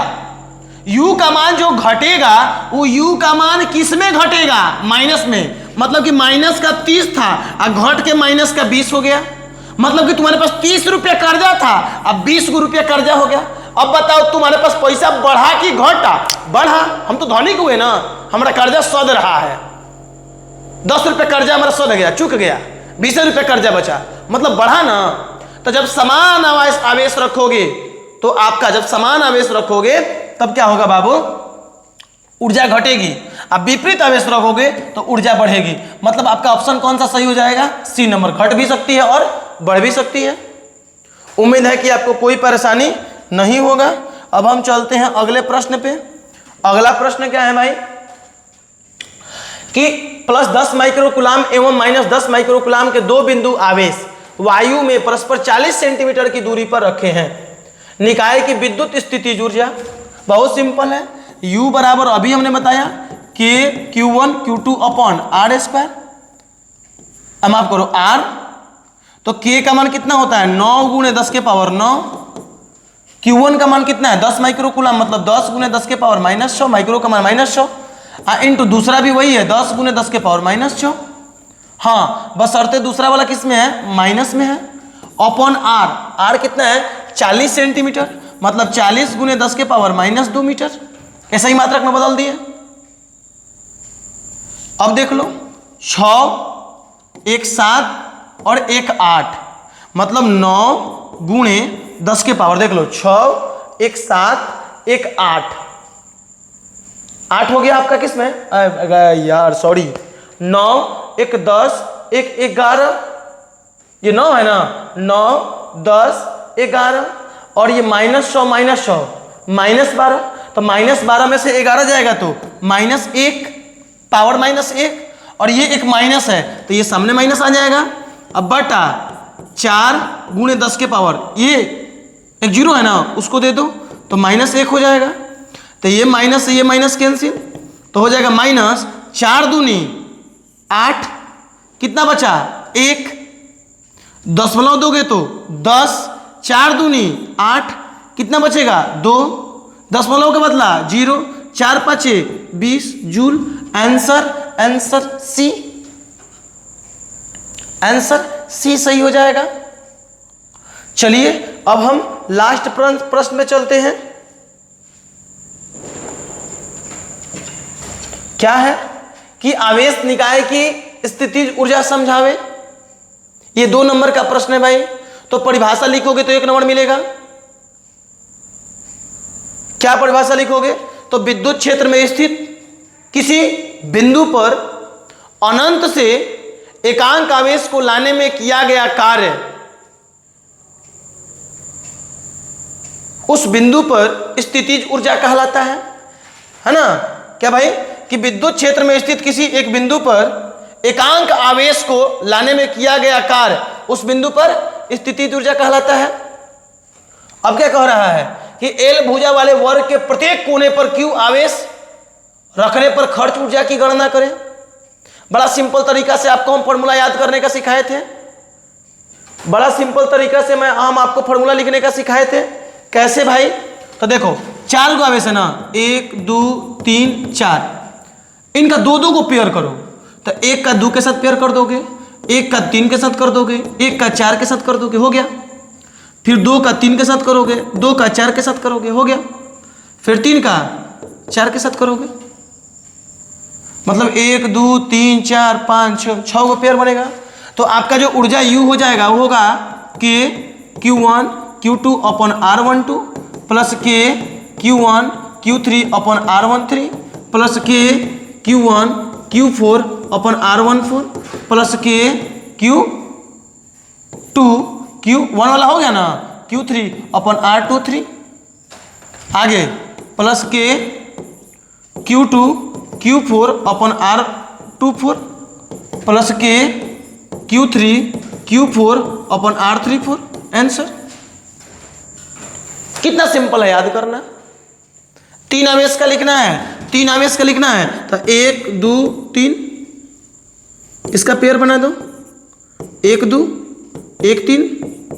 U का मान जो घटेगा वो U का मान किस में घटेगा माइनस में, मतलब कि माइनस का 30 था और घट के माइनस का 20 हो गया। मतलब कि तुम्हारे पास 30 रुपया कर्जा था अब 20 रुपया कर्जा हो गया। अब बताओ तुम्हारे पास पैसा बढ़ा कि घटा। बढ़ा, हम तो धनिक हुए ना, हमारा कर्जा सद रहा है। 10 रुपये कर्जा हमारा सद गया, चूक गया, 20 रुपये कर्जा बचा, मतलब बढ़ा ना। तो जब समान आवेश रखोगे तो आपका जब समान आवेश रखोगे तब क्या होगा बाबू, ऊर्जा घटेगी। अब विपरीत आवेश रखोगे तो ऊर्जा बढ़ेगी। मतलब आपका ऑप्शन कौन सा सही हो जाएगा, सी नंबर। घट भी सकती है और बढ़ भी सकती है। उम्मीद है कि आपको कोई परेशानी नहीं होगा। अब हम चलते हैं अगले प्रश्न पे। अगला प्रश्न क्या है भाई कि +10 माइक्रोकुलाम एवं -10 माइक्रोकुलाम के दो बिंदु आवेश वायु में परस्पर 40 सेंटीमीटर की दूरी पर रखे हैं। निकाय की विद्युत स्थितिज ऊर्जा बहुत सिंपल है। U बराबर अभी हमने बताया K Q1 Q2 upon R square, अब माफ करो R, तो K का मान कितना होता है 9 × 10 के पावर 9। Q1 का मान कितना है 10 माइक्रोकुलाम, मतलब 10 × 10 के पावर -6, माइक्रो का मान -100, इंटू दूसरा भी वही है 10 × 10 के पावर -6। हाँ बस शर्ते दूसरा वाला किस में है, माइनस में है। अपॉन R, R कितना है 40 सेंटीमीटर, मतलब 40 × 10 के पावर -2 मीटर। ऐसा ही मात्रक में बदल दिए। अब देख लो 6, 1 7 और 1 8, मतलब 9 × 10 के पावर, देख लो 6 1 7 1 8, 8 हो गया आपका किसमें यार सॉरी 9 1 10 1 11, ये 9 है ना, 9 10 11 और ये -100 -12, तो -12 में से 11 जाएगा तो -1 पावर -1, और ये एक माइनस है तो ये सामने माइनस आ जाएगा। अब बटा 4 × 10 के पावर, ये एक 0 है ना उसको दे दो तो -1 हो जाएगा। तो ये माइनस से ये माइनस कैंसिल, तो हो जाएगा -4 दूनी 8, कितना बचा 1, दशमलव दोगे तो 10, 4 दूनी 8, कितना बचेगा 2, दशमलव का बदला 0, 4 5 20 joule. Answer C, answer C सही हो जाएगा। चलिए अब हम लास्ट प्रश्न में चलते हैं। क्या है कि आवेश निकाय की स्थितिज ऊर्जा समझावे। ये 2 नंबर का प्रश्न है भाई, तो परिभाषा लिखोगे तो 1 नंबर मिलेगा। क्या परिभाषा लिखोगे, तो विद्युत क्षेत्र में स्थित किसी बिंदु पर अनंत से एकांक आवेश को लाने में किया गया कार्य उस बिंदु पर स्थितिज ऊर्जा कहलाता है ना। क्या भाई कि विद्युत क्षेत्र में स्थित किसी एक बिंदु पर एकांक आवेश को लाने में किया गया कार्य उस बिंदु पर स्थितिज ऊर्जा कहलाता है। अब क्या कह रहा है कि L भुजा वाले वर्ग के प्रत्येक कोने पर Q आवेश रखने पर खर्च ऊर्जा की गणना करें। बड़ा सिंपल तरीका से आपको हम फॉर्मूला याद करने का सिखाए थे, बड़ा सिंपल तरीका से हम आपको फॉर्मूला लिखने का सिखाए थे। कैसे भाई, तो देखो 4 गो आवेश है ना, 1 2 3 4, इनका 2 को पेयर करो, तो 1 का 2 के साथ पेयर कर दोगे, 1 का 3 के साथ कर दोगे, 1 का 4 के साथ कर दोगे, हो गया। फिर 2 का 3 के साथ करोगे, 2 का 4 के साथ करोगे, हो गया। फिर 3 का 4 के साथ करोगे, मतलब 1 2 3 4 5 6 गो पेयर बनेगा। तो आपका जो ऊर्जा U हो जाएगा वो होगा K Q1 Q2 upon R12 plus K Q1 Q3 upon R13 plus K Q1 Q4 upon R14 plus K Q2 Q1 वाला हो गया ना, Q3 अपॉन R23, आगे plus K Q2 Q4 upon R24 plus K Q3 Q4 upon R34। Answer कितना सिंपल है, याद करना। 3 आवेश का लिखना है, 3 आवेश का लिखना है, तो 1 2 3 इसका पेयर बना दो, 1 2 1 3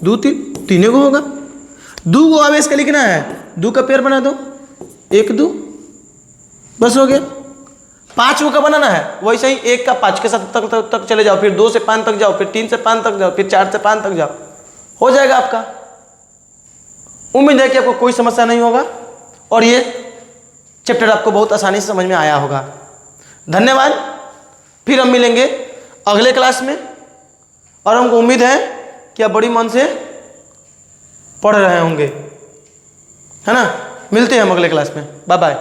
2 3, 3 को होगा। 2 गो आवेश का लिखना है, 2 का पेयर बना दो, 1 2, बस हो गया। 5 का बनाना है, वैसे ही 1 का 5 के साथ तक चले जाओ, फिर 2 से 5 तक जाओ, फिर 3 से 5 तक जाओ, फिर 4 से 5 तक जाओ, हो जाएगा आपका। उम्मीद है कि आपको कोई समस्या नहीं होगा और ये चैप्टर आपको बहुत आसानी से समझ में आया होगा। धन्यवाद। फिर हम मिलेंगे अगले क्लास में और हमको उम्मीद है कि आप बड़ी मन से पढ़ रहे होंगे, है ना। मिलते हैं हम अगले क्लास में, बाय बाय।